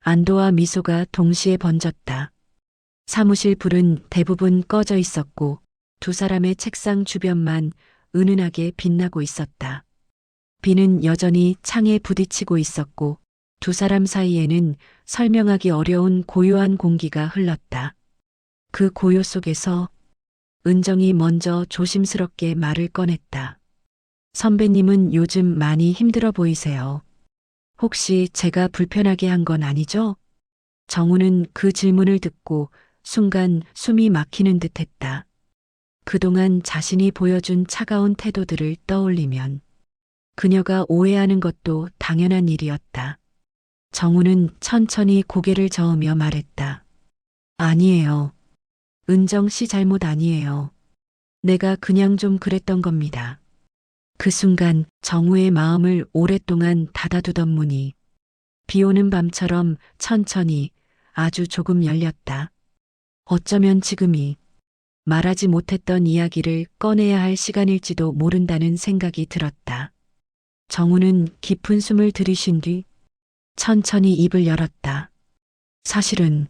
안도와 미소가 동시에 번졌다. 사무실 불은 대부분 꺼져 있었고 두 사람의 책상 주변만 은은하게 빛나고 있었다. 비는 여전히 창에 부딪히고 있었고 두 사람 사이에는 설명하기 어려운 고요한 공기가 흘렀다. 그 고요 속에서 은정이 먼저 조심스럽게 말을 꺼냈다. 선배님은 요즘 많이 힘들어 보이세요. 혹시 제가 불편하게 한 건 아니죠? 정우는 그 질문을 듣고 순간 숨이 막히는 듯 했다. 그동안 자신이 보여준 차가운 태도들을 떠올리면 그녀가 오해하는 것도 당연한 일이었다. 정우는 천천히 고개를 저으며 말했다. 아니에요. 은정 씨 잘못 아니에요. 내가 그냥 좀 그랬던 겁니다. 그 순간 정우의 마음을 오랫동안 닫아두던 문이 비 오는 밤처럼 천천히 아주 조금 열렸다. 어쩌면 지금이 말하지 못했던 이야기를 꺼내야 할 시간일지도 모른다는 생각이 들었다. 정우는 깊은 숨을 들이쉰 뒤 천천히 입을 열었다. 사실은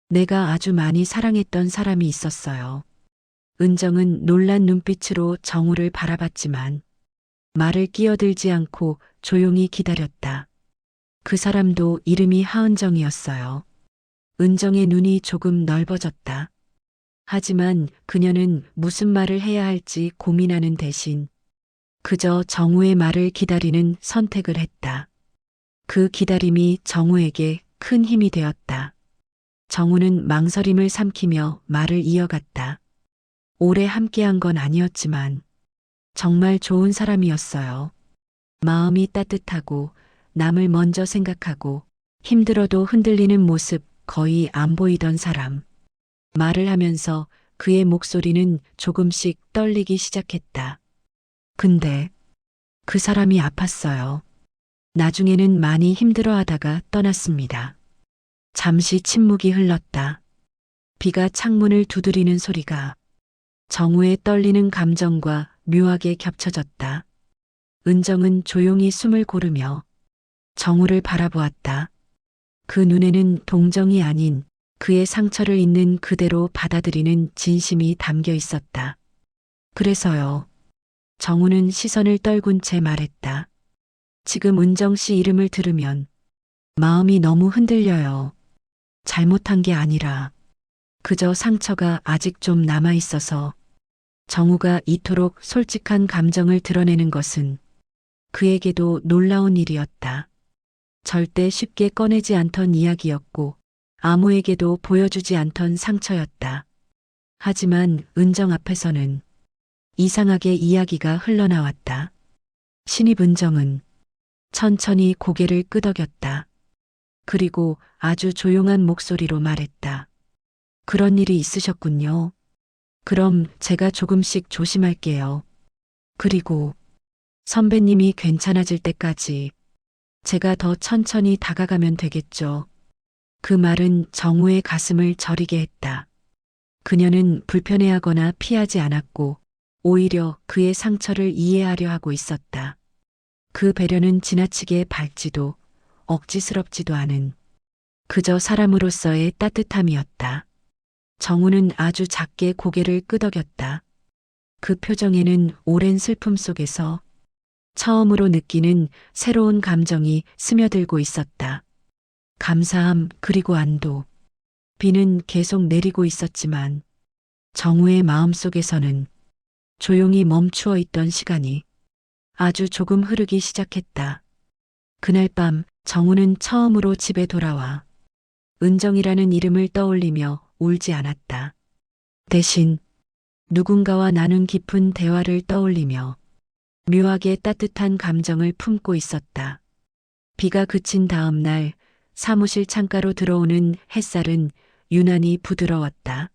내가 아주 많이 사랑했던 사람이 있었어요. 은정은 놀란 눈빛으로 정우를 바라봤지만 말을 끼어들지 않고 조용히 기다렸다. 그 사람도 이름이 하은정이었어요. 은정의 눈이 조금 넓어졌다. 하지만 그녀는 무슨 말을 해야 할지 고민하는 대신 그저 정우의 말을 기다리는 선택을 했다. 그 기다림이 정우에게 큰 힘이 되었다. 정우는 망설임을 삼키며 말을 이어갔다. 오래 함께한 건 아니었지만 정말 좋은 사람이었어요. 마음이 따뜻하고 남을 먼저 생각하고 힘들어도 흔들리는 모습 거의 안 보이던 사람. 말을 하면서 그의 목소리는 조금씩 떨리기 시작했다. 근데 그 사람이 아팠어요. 나중에는 많이 힘들어하다가 떠났습니다. 잠시 침묵이 흘렀다. 비가 창문을 두드리는 소리가 정우의 떨리는 감정과 묘하게 겹쳐졌다. 은정은 조용히 숨을 고르며 정우를 바라보았다. 그 눈에는 동정이 아닌 그의 상처를 있는 그대로 받아들이는 진심이 담겨 있었다. 그래서요. 정우는 시선을 떨군 채 말했다. 지금 은정 씨 이름을 들으면 마음이 너무 흔들려요. 잘못한 게 아니라 그저 상처가 아직 좀 남아 있어서. 정우가 이토록 솔직한 감정을 드러내는 것은 그에게도 놀라운 일이었다. 절대 쉽게 꺼내지 않던 이야기였고 아무에게도 보여주지 않던 상처였다. 하지만 은정 앞에서는 이상하게 이야기가 흘러나왔다. 신입 은정은 천천히 고개를 끄덕였다. 그리고 아주 조용한 목소리로 말했다. 그런 일이 있으셨군요. 그럼 제가 조금씩 조심할게요. 그리고 선배님이 괜찮아질 때까지 제가 더 천천히 다가가면 되겠죠. 그 말은 정우의 가슴을 저리게 했다. 그녀는 불편해하거나 피하지 않았고 오히려 그의 상처를 이해하려 하고 있었다. 그 배려는 지나치게 밝지도 억지스럽지도 않은 그저 사람으로서의 따뜻함이었다. 정우는 아주 작게 고개를 끄덕였다. 그 표정에는 오랜 슬픔 속에서 처음으로 느끼는 새로운 감정이 스며들고 있었다. 감사함 그리고 안도. 비는 계속 내리고 있었지만 정우의 마음속에서는 조용히 멈추어 있던 시간이 아주 조금 흐르기 시작했다. 그날 밤 정우는 처음으로 집에 돌아와 은정이라는 이름을 떠올리며 울지 않았다. 대신 누군가와 나눈 깊은 대화를 떠올리며 묘하게 따뜻한 감정을 품고 있었다. 비가 그친 다음 날 사무실 창가로 들어오는 햇살은 유난히 부드러웠다.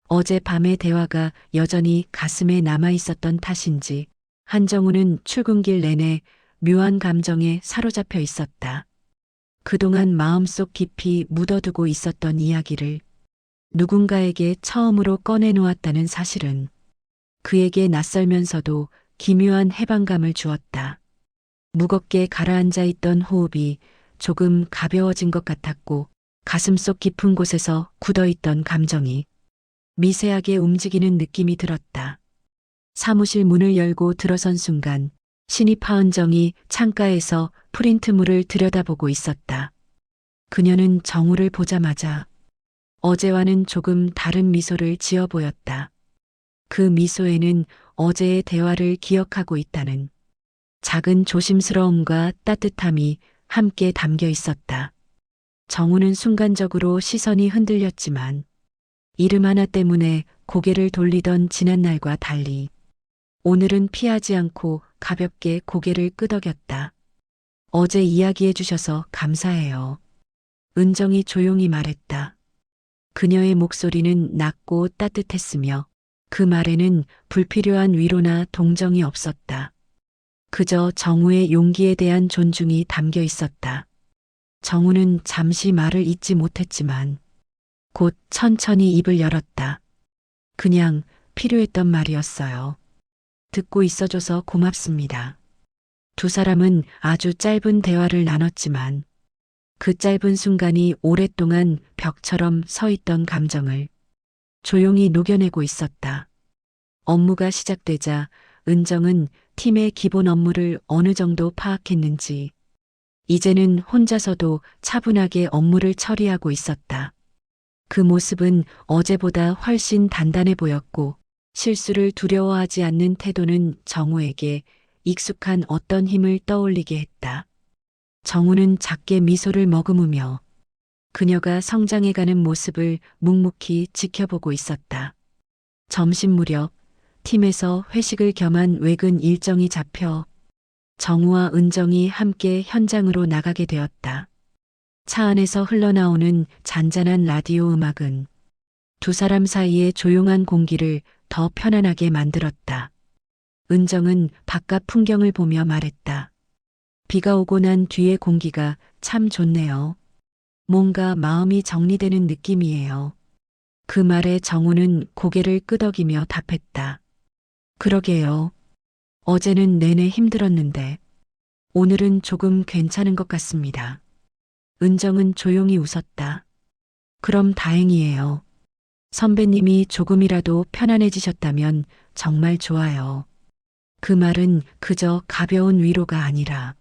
어제 밤의 대화가 여전히 가슴에 남아 있었던 탓인지 한정우는 출근길 내내 묘한 감정에 사로잡혀 있었다. 그동안 마음속 깊이 묻어두고 있었던 이야기를 누군가에게 처음으로 꺼내놓았다는 사실은 그에게 낯설면서도 기묘한 해방감을 주었다. 무겁게 가라앉아 있던 호흡이 조금 가벼워진 것 같았고 가슴속 깊은 곳에서 굳어있던 감정이 미세하게 움직이는 느낌이 들었다. 사무실 문을 열고 들어선 순간 신입 하은정이 창가에서 프린트물을 들여다보고 있었다. 그녀는 정우를 보자마자 어제와는 조금 다른 미소를 지어 보였다. 그 미소에는 어제의 대화를 기억하고 있다는 작은 조심스러움과 따뜻함이 함께 담겨 있었다. 정우는 순간적으로 시선이 흔들렸지만 이름 하나 때문에 고개를 돌리던 지난날과 달리 오늘은 피하지 않고 가볍게 고개를 끄덕였다. 어제 이야기해 주셔서 감사해요. 은정이 조용히 말했다. 그녀의 목소리는 낮고 따뜻했으며 그 말에는 불필요한 위로나 동정이 없었다. 그저 정우의 용기에 대한 존중이 담겨 있었다. 정우는 잠시 말을 잇지 못했지만 곧 천천히 입을 열었다. 그냥 필요했던 말이었어요. 듣고 있어줘서 고맙습니다. 두 사람은 아주 짧은 대화를 나눴지만 그 짧은 순간이 오랫동안 벽처럼 서 있던 감정을 조용히 녹여내고 있었다. 업무가 시작되자 은정은 팀의 기본 업무를 어느 정도 파악했는지 이제는 혼자서도 차분하게 업무를 처리하고 있었다. 그 모습은 어제보다 훨씬 단단해 보였고 실수를 두려워하지 않는 태도는 정우에게 익숙한 어떤 힘을 떠올리게 했다. 정우는 작게 미소를 머금으며 그녀가 성장해가는 모습을 묵묵히 지켜보고 있었다. 점심 무렵 팀에서 회식을 겸한 외근 일정이 잡혀 정우와 은정이 함께 현장으로 나가게 되었다. 차 안에서 흘러나오는 잔잔한 라디오 음악은 두 사람 사이의 조용한 공기를 더 편안하게 만들었다. 은정은 바깥 풍경을 보며 말했다. 비가 오고 난 뒤의 공기가 참 좋네요. 뭔가 마음이 정리되는 느낌이에요. 그 말에 정우는 고개를 끄덕이며 답했다. 그러게요. 어제는 내내 힘들었는데 오늘은 조금 괜찮은 것 같습니다. 은정은 조용히 웃었다. 그럼 다행이에요. 선배님이 조금이라도 편안해지셨다면 정말 좋아요. 그 말은 그저 가벼운 위로가 아니라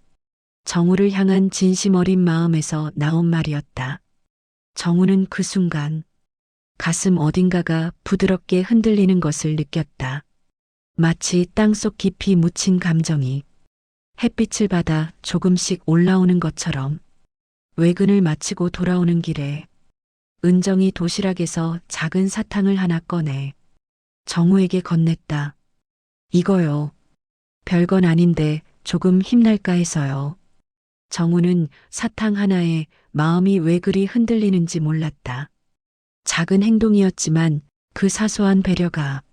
정우를 향한 진심 어린 마음에서 나온 말이었다. 정우는 그 순간 가슴 어딘가가 부드럽게 흔들리는 것을 느꼈다. 마치 땅속 깊이 묻힌 감정이 햇빛을 받아 조금씩 올라오는 것처럼. 외근을 마치고 돌아오는 길에 은정이 도시락에서 작은 사탕을 하나 꺼내 정우에게 건넸다. 이거요. 별건 아닌데 조금 힘날까 해서요. 정우는 사탕 하나에 마음이 왜 그리 흔들리는지 몰랐다. 작은 행동이었지만 그 사소한 배려가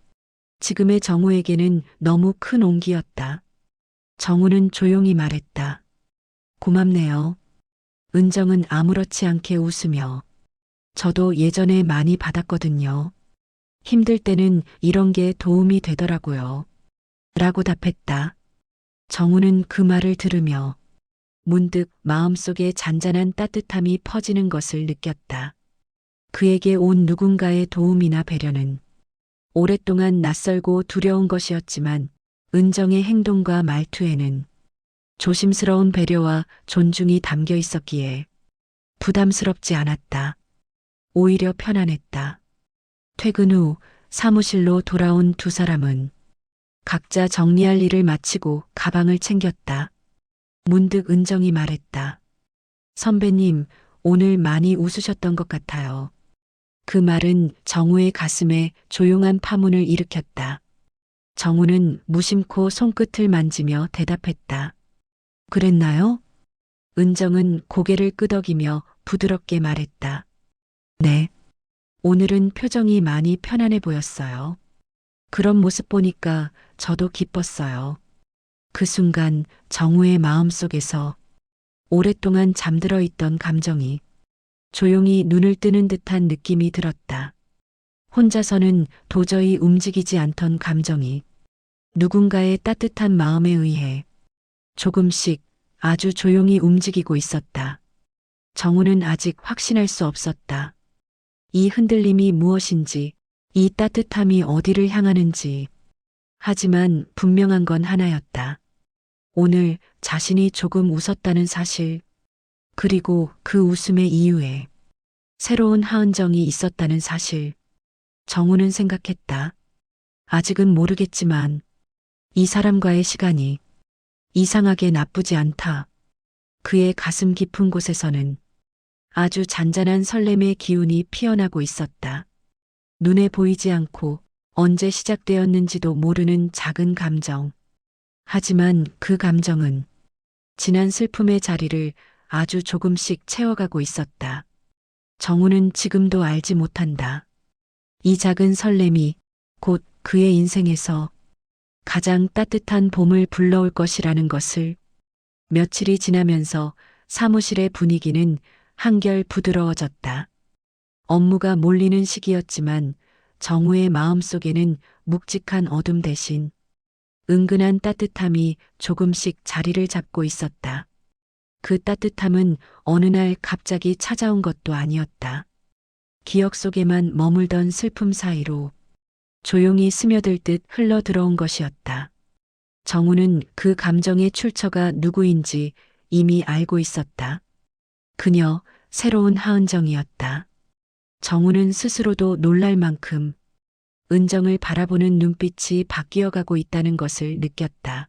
지금의 정우에게는 너무 큰 온기였다. 정우는 조용히 말했다. 고맙네요. 은정은 아무렇지 않게 웃으며 저도 예전에 많이 받았거든요. 힘들 때는 이런 게 도움이 되더라고요. 라고 답했다. 정우는 그 말을 들으며 문득 마음속에 잔잔한 따뜻함이 퍼지는 것을 느꼈다. 그에게 온 누군가의 도움이나 배려는 오랫동안 낯설고 두려운 것이었지만 은정의 행동과 말투에는 조심스러운 배려와 존중이 담겨 있었기에 부담스럽지 않았다. 오히려 편안했다. 퇴근 후 사무실로 돌아온 두 사람은 각자 정리할 일을 마치고 가방을 챙겼다. 문득 은정이 말했다. 선배님, 오늘 많이 웃으셨던 것 같아요. 그 말은 정우의 가슴에 조용한 파문을 일으켰다. 정우는 무심코 손끝을 만지며 대답했다. 그랬나요? 은정은 고개를 끄덕이며 부드럽게 말했다. 네. 오늘은 표정이 많이 편안해 보였어요. 그런 모습 보니까 저도 기뻤어요. 그 순간 정우의 마음속에서 오랫동안 잠들어 있던 감정이 조용히 눈을 뜨는 듯한 느낌이 들었다. 혼자서는 도저히 움직이지 않던 감정이 누군가의 따뜻한 마음에 의해 조금씩 아주 조용히 움직이고 있었다. 정우는 아직 확신할 수 없었다. 이 흔들림이 무엇인지, 이 따뜻함이 어디를 향하는지. 하지만 분명한 건 하나였다. 오늘 자신이 조금 웃었다는 사실, 그리고 그 웃음의 이유에 새로운 하은정이 있었다는 사실. 정우는 생각했다. 아직은 모르겠지만 이 사람과의 시간이 이상하게 나쁘지 않다. 그의 가슴 깊은 곳에서는 아주 잔잔한 설렘의 기운이 피어나고 있었다. 눈에 보이지 않고 언제 시작되었는지도 모르는 작은 감정. 하지만 그 감정은 지난 슬픔의 자리를 아주 조금씩 채워가고 있었다. 정우는 지금도 알지 못한다. 이 작은 설렘이 곧 그의 인생에서 가장 따뜻한 봄을 불러올 것이라는 것을. 며칠이 지나면서 사무실의 분위기는 한결 부드러워졌다. 업무가 몰리는 시기였지만 정우의 마음속에는 묵직한 어둠 대신 은근한 따뜻함이 조금씩 자리를 잡고 있었다. 그 따뜻함은 어느 날 갑자기 찾아온 것도 아니었다. 기억 속에만 머물던 슬픔 사이로 조용히 스며들 듯 흘러 들어온 것이었다. 정우는 그 감정의 출처가 누구인지 이미 알고 있었다. 그녀, 새로운 하은정이었다. 정우는 스스로도 놀랄 만큼 은정을 바라보는 눈빛이 바뀌어가고 있다는 것을 느꼈다.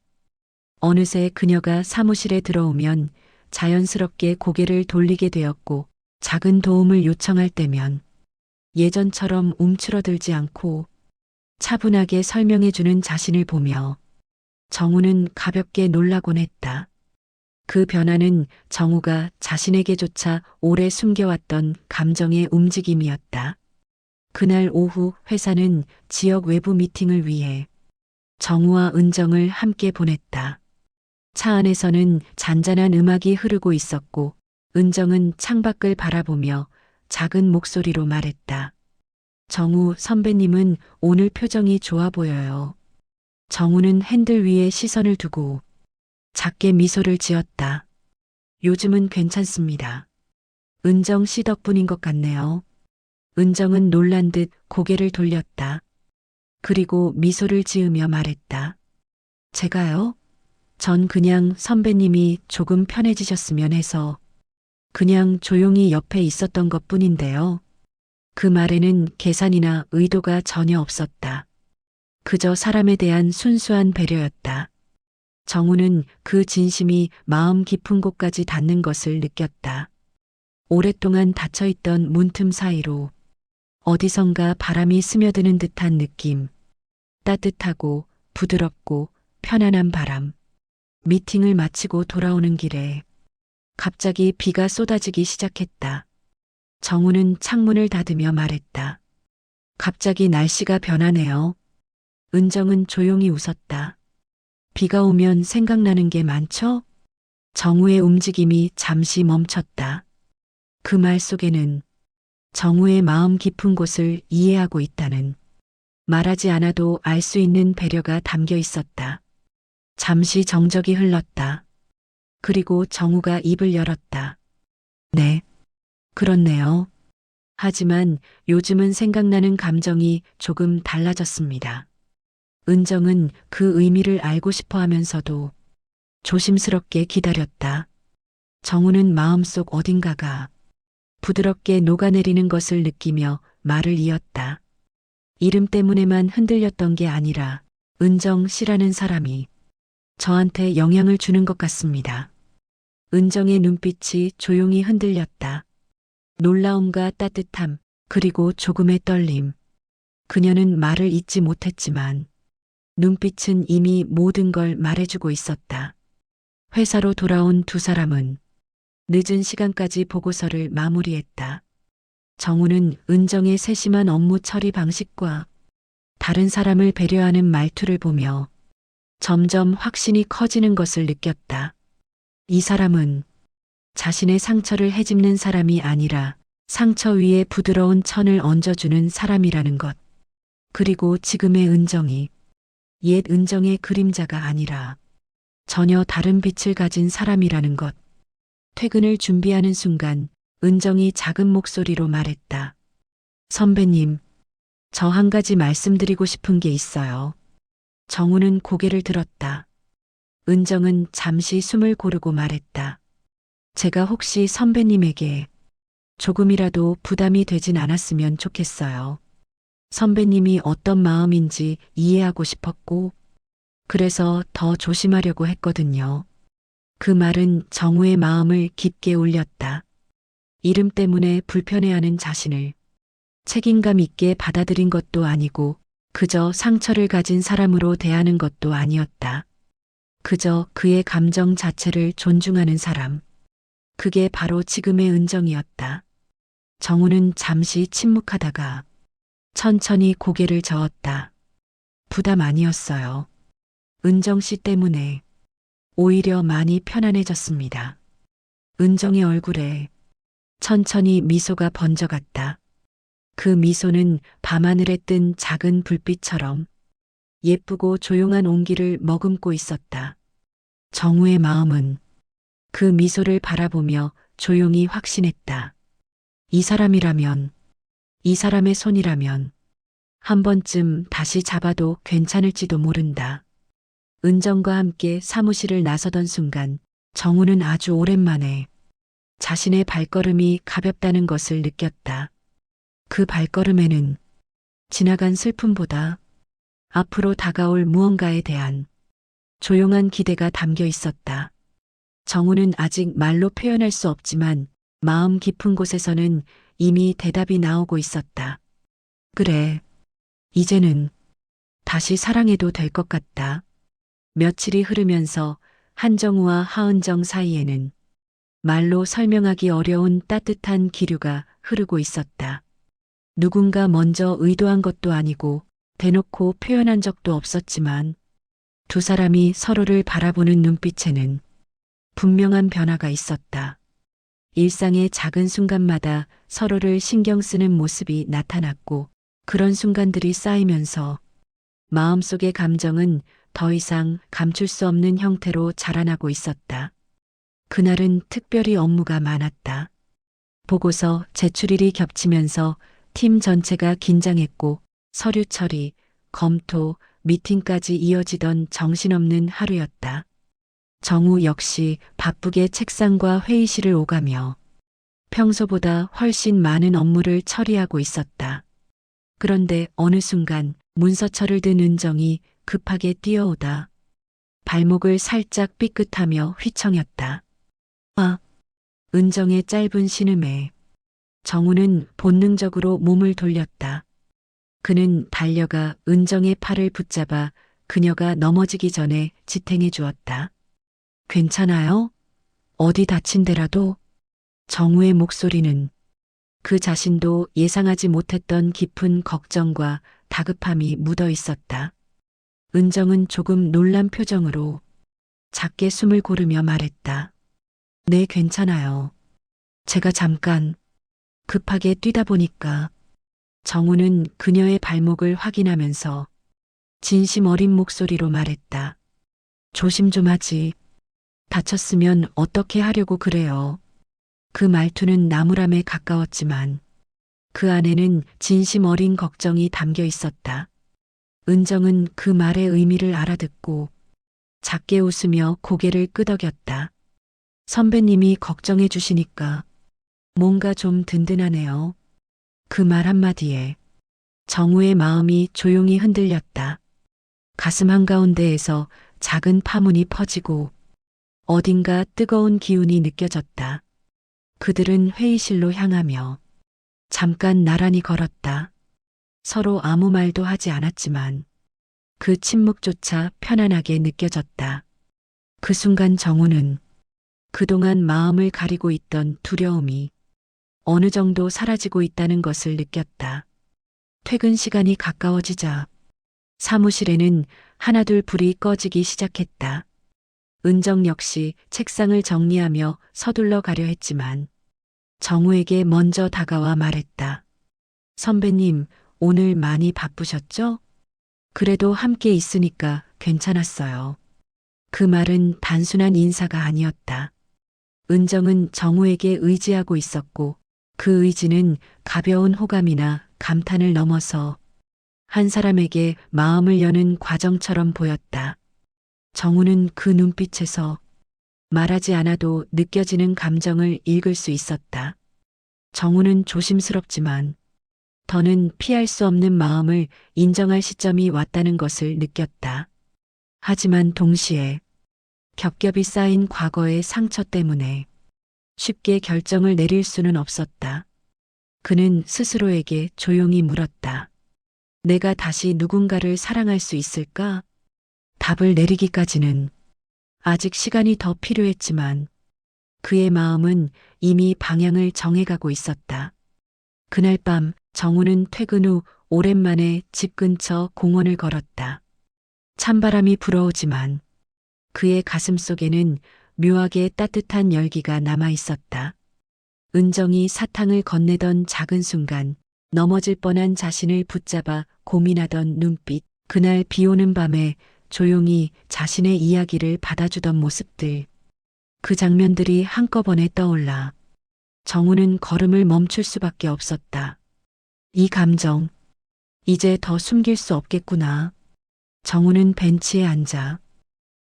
어느새 그녀가 사무실에 들어오면 자연스럽게 고개를 돌리게 되었고 작은 도움을 요청할 때면 예전처럼 움츠러들지 않고 차분하게 설명해주는 자신을 보며 정우는 가볍게 놀라곤 했다. 그 변화는 정우가 자신에게조차 오래 숨겨왔던 감정의 움직임이었다. 그날 오후 회사는 지역 외부 미팅을 위해 정우와 은정을 함께 보냈다. 차 안에서는 잔잔한 음악이 흐르고 있었고 은정은 창밖을 바라보며 작은 목소리로 말했다. 정우 선배님은 오늘 표정이 좋아 보여요. 정우는 핸들 위에 시선을 두고 작게 미소를 지었다. 요즘은 괜찮습니다. 은정 씨 덕분인 것 같네요. 은정은 놀란 듯 고개를 돌렸다. 그리고 미소를 지으며 말했다. 제가요? 전 그냥 선배님이 조금 편해지셨으면 해서 그냥 조용히 옆에 있었던 것 뿐인데요. 그 말에는 계산이나 의도가 전혀 없었다. 그저 사람에 대한 순수한 배려였다. 정우는 그 진심이 마음 깊은 곳까지 닿는 것을 느꼈다. 오랫동안 닫혀있던 문틈 사이로 어디선가 바람이 스며드는 듯한 느낌. 따뜻하고 부드럽고 편안한 바람. 미팅을 마치고 돌아오는 길에 갑자기 비가 쏟아지기 시작했다. 정우는 창문을 닫으며 말했다. 갑자기 날씨가 변하네요. 은정은 조용히 웃었다. 비가 오면 생각나는 게 많죠? 정우의 움직임이 잠시 멈췄다. 그 말 속에는 정우의 마음 깊은 곳을 이해하고 있다는 말하지 않아도 알 수 있는 배려가 담겨 있었다. 잠시 정적이 흘렀다. 그리고 정우가 입을 열었다. 네, 그렇네요. 하지만 요즘은 생각나는 감정이 조금 달라졌습니다. 은정은 그 의미를 알고 싶어 하면서도 조심스럽게 기다렸다. 정우는 마음속 어딘가가 부드럽게 녹아내리는 것을 느끼며 말을 이었다. 이름 때문에만 흔들렸던 게 아니라 은정 씨라는 사람이 저한테 영향을 주는 것 같습니다. 은정의 눈빛이 조용히 흔들렸다. 놀라움과 따뜻함, 그리고 조금의 떨림. 그녀는 말을 잇지 못했지만 눈빛은 이미 모든 걸 말해주고 있었다. 회사로 돌아온 두 사람은 늦은 시간까지 보고서를 마무리했다. 정우는 은정의 세심한 업무 처리 방식과 다른 사람을 배려하는 말투를 보며 점점 확신이 커지는 것을 느꼈다. 이 사람은 자신의 상처를 헤집는 사람이 아니라 상처 위에 부드러운 천을 얹어주는 사람이라는 것. 그리고 지금의 은정이 옛 은정의 그림자가 아니라 전혀 다른 빛을 가진 사람이라는 것. 퇴근을 준비하는 순간 은정이 작은 목소리로 말했다. 선배님, 저 한 가지 말씀드리고 싶은 게 있어요. 정우는 고개를 들었다. 은정은 잠시 숨을 고르고 말했다. 제가 혹시 선배님에게 조금이라도 부담이 되진 않았으면 좋겠어요. 선배님이 어떤 마음인지 이해하고 싶었고, 그래서 더 조심하려고 했거든요. 그 말은 정우의 마음을 깊게 울렸다. 이름 때문에 불편해하는 자신을 책임감 있게 받아들인 것도 아니고, 그저 상처를 가진 사람으로 대하는 것도 아니었다. 그저 그의 감정 자체를 존중하는 사람. 그게 바로 지금의 은정이었다. 정우는 잠시 침묵하다가 천천히 고개를 저었다. 부담 아니었어요. 은정 씨 때문에 오히려 많이 편안해졌습니다. 은정의 얼굴에 천천히 미소가 번져갔다. 그 미소는 밤하늘에 뜬 작은 불빛처럼 예쁘고 조용한 온기를 머금고 있었다. 정우의 마음은 그 미소를 바라보며 조용히 확신했다. 이 사람이라면, 이 사람의 손이라면 한 번쯤 다시 잡아도 괜찮을지도 모른다. 은정과 함께 사무실을 나서던 순간 정우는 아주 오랜만에 자신의 발걸음이 가볍다는 것을 느꼈다. 그 발걸음에는 지나간 슬픔보다 앞으로 다가올 무언가에 대한 조용한 기대가 담겨 있었다. 정우는 아직 말로 표현할 수 없지만 마음 깊은 곳에서는 이미 대답이 나오고 있었다. 그래, 이제는 다시 사랑해도 될 것 같다. 며칠이 흐르면서 한정우와 하은정 사이에는 말로 설명하기 어려운 따뜻한 기류가 흐르고 있었다. 누군가 먼저 의도한 것도 아니고 대놓고 표현한 적도 없었지만 두 사람이 서로를 바라보는 눈빛에는 분명한 변화가 있었다. 일상의 작은 순간마다 서로를 신경 쓰는 모습이 나타났고 그런 순간들이 쌓이면서 마음속의 감정은 더 이상 감출 수 없는 형태로 자라나고 있었다. 그날은 특별히 업무가 많았다. 보고서 제출일이 겹치면서 팀 전체가 긴장했고 서류 처리, 검토, 미팅까지 이어지던 정신없는 하루였다. 정우 역시 바쁘게 책상과 회의실을 오가며 평소보다 훨씬 많은 업무를 처리하고 있었다. 그런데 어느 순간 문서철을 든 은정이 급하게 뛰어오다 발목을 살짝 삐끗하며 휘청였다. 아! 은정의 짧은 신음에 정우는 본능적으로 몸을 돌렸다. 그는 달려가 은정의 팔을 붙잡아 그녀가 넘어지기 전에 지탱해 주었다. 괜찮아요? 어디 다친 데라도? 정우의 목소리는 그 자신도 예상하지 못했던 깊은 걱정과 다급함이 묻어 있었다. 은정은 조금 놀란 표정으로 작게 숨을 고르며 말했다. 네, 괜찮아요. 제가 잠깐 급하게 뛰다 보니까. 정우는 그녀의 발목을 확인하면서 진심 어린 목소리로 말했다. 조심 좀 하지. 다쳤으면 어떻게 하려고 그래요. 그 말투는 나무람에 가까웠지만 그 안에는 진심 어린 걱정이 담겨 있었다. 은정은 그 말의 의미를 알아듣고 작게 웃으며 고개를 끄덕였다. 선배님이 걱정해 주시니까 뭔가 좀 든든하네요. 그 말 한마디에 정우의 마음이 조용히 흔들렸다. 가슴 한가운데에서 작은 파문이 퍼지고 어딘가 뜨거운 기운이 느껴졌다. 그들은 회의실로 향하며 잠깐 나란히 걸었다. 서로 아무 말도 하지 않았지만 그 침묵조차 편안하게 느껴졌다. 그 순간 정우는 그동안 마음을 가리고 있던 두려움이 어느 정도 사라지고 있다는 것을 느꼈다. 퇴근 시간이 가까워지자 사무실에는 하나둘 불이 꺼지기 시작했다. 은정 역시 책상을 정리하며 서둘러 가려 했지만 정우에게 먼저 다가와 말했다. 선배님, 오늘 많이 바쁘셨죠? 그래도 함께 있으니까 괜찮았어요. 그 말은 단순한 인사가 아니었다. 은정은 정우에게 의지하고 있었고 그 의지는 가벼운 호감이나 감탄을 넘어서 한 사람에게 마음을 여는 과정처럼 보였다. 정우는 그 눈빛에서 말하지 않아도 느껴지는 감정을 읽을 수 있었다. 정우는 조심스럽지만 더는 피할 수 없는 마음을 인정할 시점이 왔다는 것을 느꼈다. 하지만 동시에 겹겹이 쌓인 과거의 상처 때문에 쉽게 결정을 내릴 수는 없었다. 그는 스스로에게 조용히 물었다. 내가 다시 누군가를 사랑할 수 있을까? 답을 내리기까지는 아직 시간이 더 필요했지만 그의 마음은 이미 방향을 정해가고 있었다. 그날 밤 정우는 퇴근 후 오랜만에 집 근처 공원을 걸었다. 찬바람이 불어오지만 그의 가슴 속에는 묘하게 따뜻한 열기가 남아 있었다. 은정이 사탕을 건네던 작은 순간 넘어질 뻔한 자신을 붙잡아 고민하던 눈빛, 그날 비 오는 밤에 조용히 자신의 이야기를 받아주던 모습들, 그 장면들이 한꺼번에 떠올라 정우는 걸음을 멈출 수밖에 없었다. 이 감정, 이제 더 숨길 수 없겠구나. 정우는 벤치에 앉아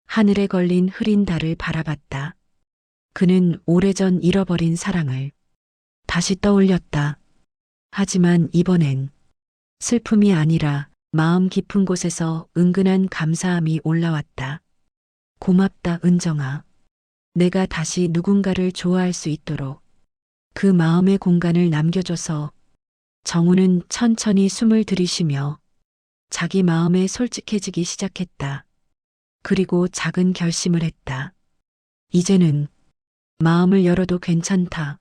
하늘에 걸린 흐린 달을 바라봤다. 그는 오래전 잃어버린 사랑을 다시 떠올렸다. 하지만 이번엔 슬픔이 아니라 마음 깊은 곳에서 은근한 감사함이 올라왔다. 고맙다, 은정아. 내가 다시 누군가를 좋아할 수 있도록 그 마음의 공간을 남겨줘서. 정우는 천천히 숨을 들이쉬며 자기 마음에 솔직해지기 시작했다. 그리고 작은 결심을 했다. 이제는 마음을 열어도 괜찮다.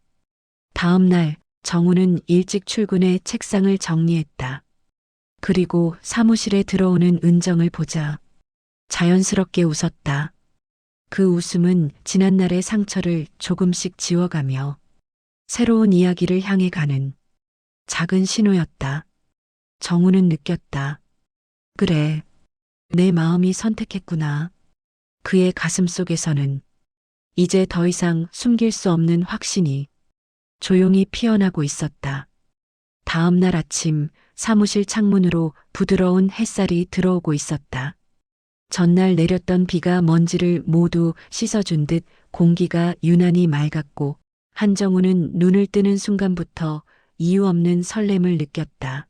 다음 날 정우는 일찍 출근해 책상을 정리했다. 그리고 사무실에 들어오는 은정을 보자 자연스럽게 웃었다. 그 웃음은 지난날의 상처를 조금씩 지워가며 새로운 이야기를 향해 가는 작은 신호였다. 정우는 느꼈다. 그래, 내 마음이 선택했구나. 그의 가슴 속에서는 이제 더 이상 숨길 수 없는 확신이 조용히 피어나고 있었다. 다음 날 아침 사무실 창문으로 부드러운 햇살이 들어오고 있었다. 전날 내렸던 비가 먼지를 모두 씻어준 듯 공기가 유난히 맑았고 한정우는 눈을 뜨는 순간부터 이유 없는 설렘을 느꼈다.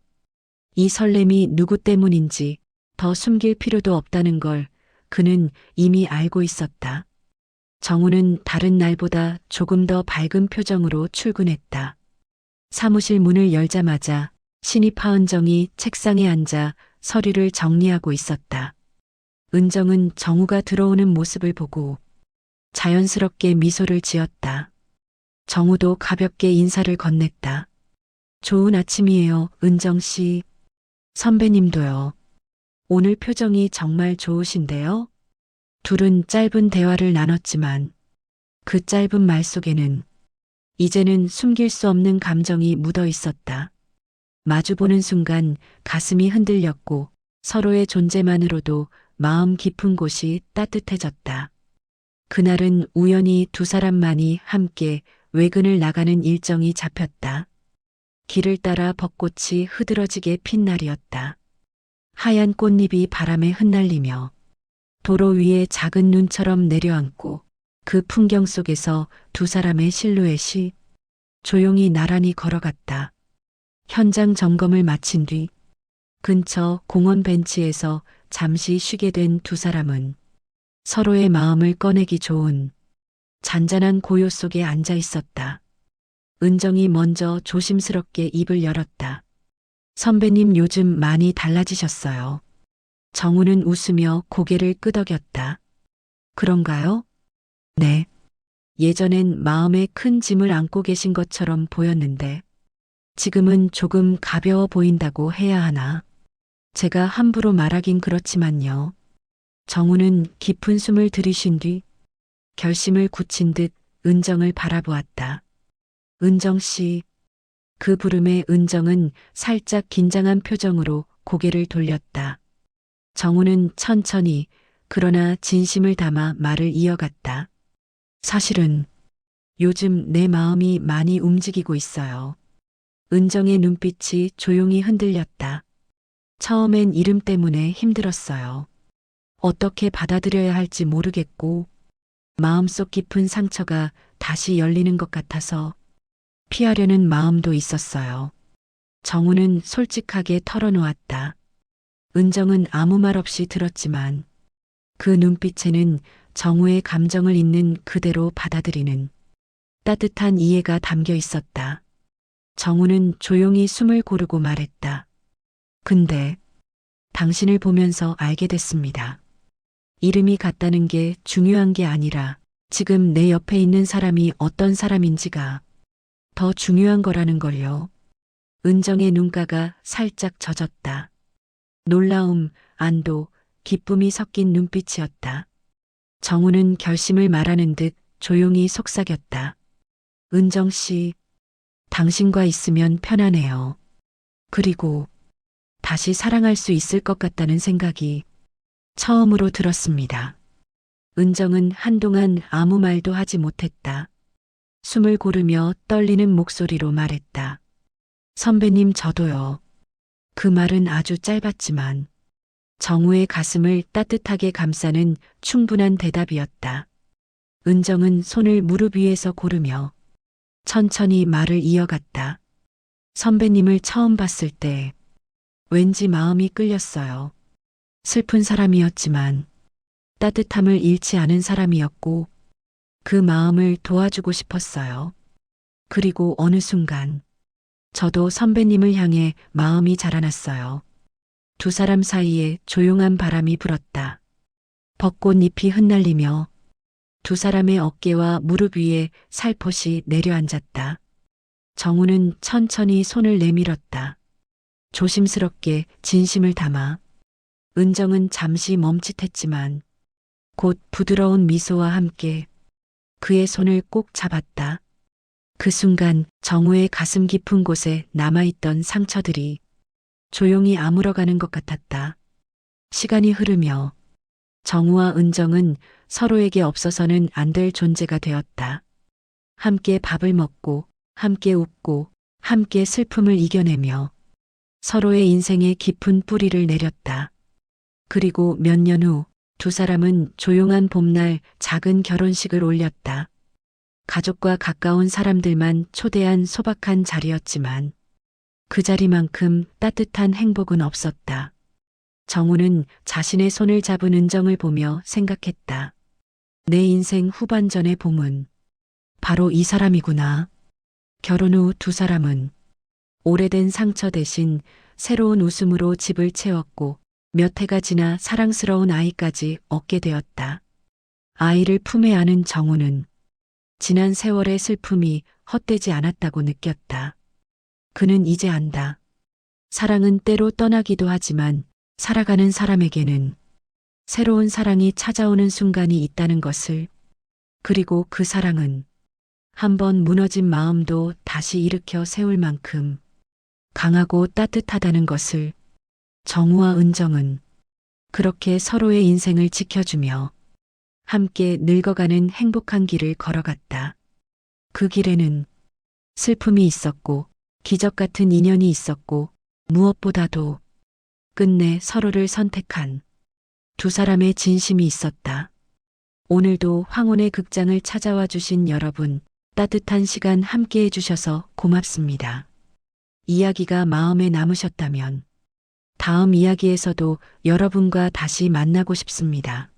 이 설렘이 누구 때문인지 더 숨길 필요도 없다는 걸 그는 이미 알고 있었다. 정우는 다른 날보다 조금 더 밝은 표정으로 출근했다. 사무실 문을 열자마자 신입 하은정이 책상에 앉아 서류를 정리하고 있었다. 은정은 정우가 들어오는 모습을 보고 자연스럽게 미소를 지었다. 정우도 가볍게 인사를 건넸다. 좋은 아침이에요, 은정 씨. 선배님도요. 오늘 표정이 정말 좋으신데요? 둘은 짧은 대화를 나눴지만 그 짧은 말 속에는 이제는 숨길 수 없는 감정이 묻어 있었다. 마주보는 순간 가슴이 흔들렸고 서로의 존재만으로도 마음 깊은 곳이 따뜻해졌다. 그날은 우연히 두 사람만이 함께 외근을 나가는 일정이 잡혔다. 길을 따라 벚꽃이 흐드러지게 핀 날이었다. 하얀 꽃잎이 바람에 흩날리며 도로 위에 작은 눈처럼 내려앉고 그 풍경 속에서 두 사람의 실루엣이 조용히 나란히 걸어갔다. 현장 점검을 마친 뒤 근처 공원 벤치에서 잠시 쉬게 된 두 사람은 서로의 마음을 꺼내기 좋은 잔잔한 고요 속에 앉아 있었다. 은정이 먼저 조심스럽게 입을 열었다. 선배님 요즘 많이 달라지셨어요. 정우는 웃으며 고개를 끄덕였다. 그런가요? 네. 예전엔 마음에 큰 짐을 안고 계신 것처럼 보였는데 지금은 조금 가벼워 보인다고 해야 하나. 제가 함부로 말하긴 그렇지만요. 정우는 깊은 숨을 들이쉰 뒤 결심을 굳힌 듯 은정을 바라보았다. 은정 씨. 그 부름에 은정은 살짝 긴장한 표정으로 고개를 돌렸다. 정우는 천천히 그러나 진심을 담아 말을 이어갔다. 사실은 요즘 내 마음이 많이 움직이고 있어요. 은정의 눈빛이 조용히 흔들렸다. 처음엔 이름 때문에 힘들었어요. 어떻게 받아들여야 할지 모르겠고 마음속 깊은 상처가 다시 열리는 것 같아서 피하려는 마음도 있었어요. 정우는 솔직하게 털어놓았다. 은정은 아무 말 없이 들었지만 그 눈빛에는 정우의 감정을 있는 그대로 받아들이는 따뜻한 이해가 담겨 있었다. 정우는 조용히 숨을 고르고 말했다. 근데 당신을 보면서 알게 됐습니다. 이름이 같다는 게 중요한 게 아니라 지금 내 옆에 있는 사람이 어떤 사람인지가 더 중요한 거라는 걸요. 은정의 눈가가 살짝 젖었다. 놀라움, 안도, 기쁨이 섞인 눈빛이었다. 정우는 결심을 말하는 듯 조용히 속삭였다. 은정 씨, 당신과 있으면 편하네요. 그리고 다시 사랑할 수 있을 것 같다는 생각이 처음으로 들었습니다. 은정은 한동안 아무 말도 하지 못했다. 숨을 고르며 떨리는 목소리로 말했다. 선배님 저도요. 그 말은 아주 짧았지만 정우의 가슴을 따뜻하게 감싸는 충분한 대답이었다. 은정은 손을 무릎 위에서 고르며 천천히 말을 이어갔다. 선배님을 처음 봤을 때 왠지 마음이 끌렸어요. 슬픈 사람이었지만 따뜻함을 잃지 않은 사람이었고 그 마음을 도와주고 싶었어요. 그리고 어느 순간 저도 선배님을 향해 마음이 자라났어요. 두 사람 사이에 조용한 바람이 불었다. 벚꽃잎이 흩날리며 두 사람의 어깨와 무릎 위에 살포시 내려앉았다. 정우는 천천히 손을 내밀었다. 조심스럽게 진심을 담아. 은정은 잠시 멈칫했지만 곧 부드러운 미소와 함께 그의 손을 꼭 잡았다. 그 순간 정우의 가슴 깊은 곳에 남아있던 상처들이 조용히 아물어가는 것 같았다. 시간이 흐르며 정우와 은정은 서로에게 없어서는 안 될 존재가 되었다. 함께 밥을 먹고, 함께 웃고, 함께 슬픔을 이겨내며 서로의 인생에 깊은 뿌리를 내렸다. 그리고 몇 년 후 두 사람은 조용한 봄날 작은 결혼식을 올렸다. 가족과 가까운 사람들만 초대한 소박한 자리였지만 그 자리만큼 따뜻한 행복은 없었다. 정우는 자신의 손을 잡은 은정을 보며 생각했다. 내 인생 후반전의 봄은 바로 이 사람이구나. 결혼 후 두 사람은 오래된 상처 대신 새로운 웃음으로 집을 채웠고 몇 해가 지나 사랑스러운 아이까지 얻게 되었다. 아이를 품에 안은 정우는 지난 세월의 슬픔이 헛되지 않았다고 느꼈다. 그는 이제 안다. 사랑은 때로 떠나기도 하지만 살아가는 사람에게는 새로운 사랑이 찾아오는 순간이 있다는 것을, 그리고 그 사랑은 한번 무너진 마음도 다시 일으켜 세울 만큼 강하고 따뜻하다는 것을. 정우와 은정은 그렇게 서로의 인생을 지켜주며 함께 늙어가는 행복한 길을 걸어갔다. 그 길에는 슬픔이 있었고 기적 같은 인연이 있었고 무엇보다도 끝내 서로를 선택한 두 사람의 진심이 있었다. 오늘도 황혼의 극장을 찾아와 주신 여러분, 따뜻한 시간 함께 해주셔서 고맙습니다. 이야기가 마음에 남으셨다면 다음 이야기에서도 여러분과 다시 만나고 싶습니다.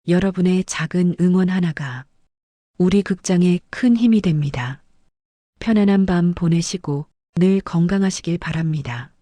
여러분의 작은 응원 하나가 우리 극장에 큰 힘이 됩니다. 편안한 밤 보내시고 늘 건강하시길 바랍니다.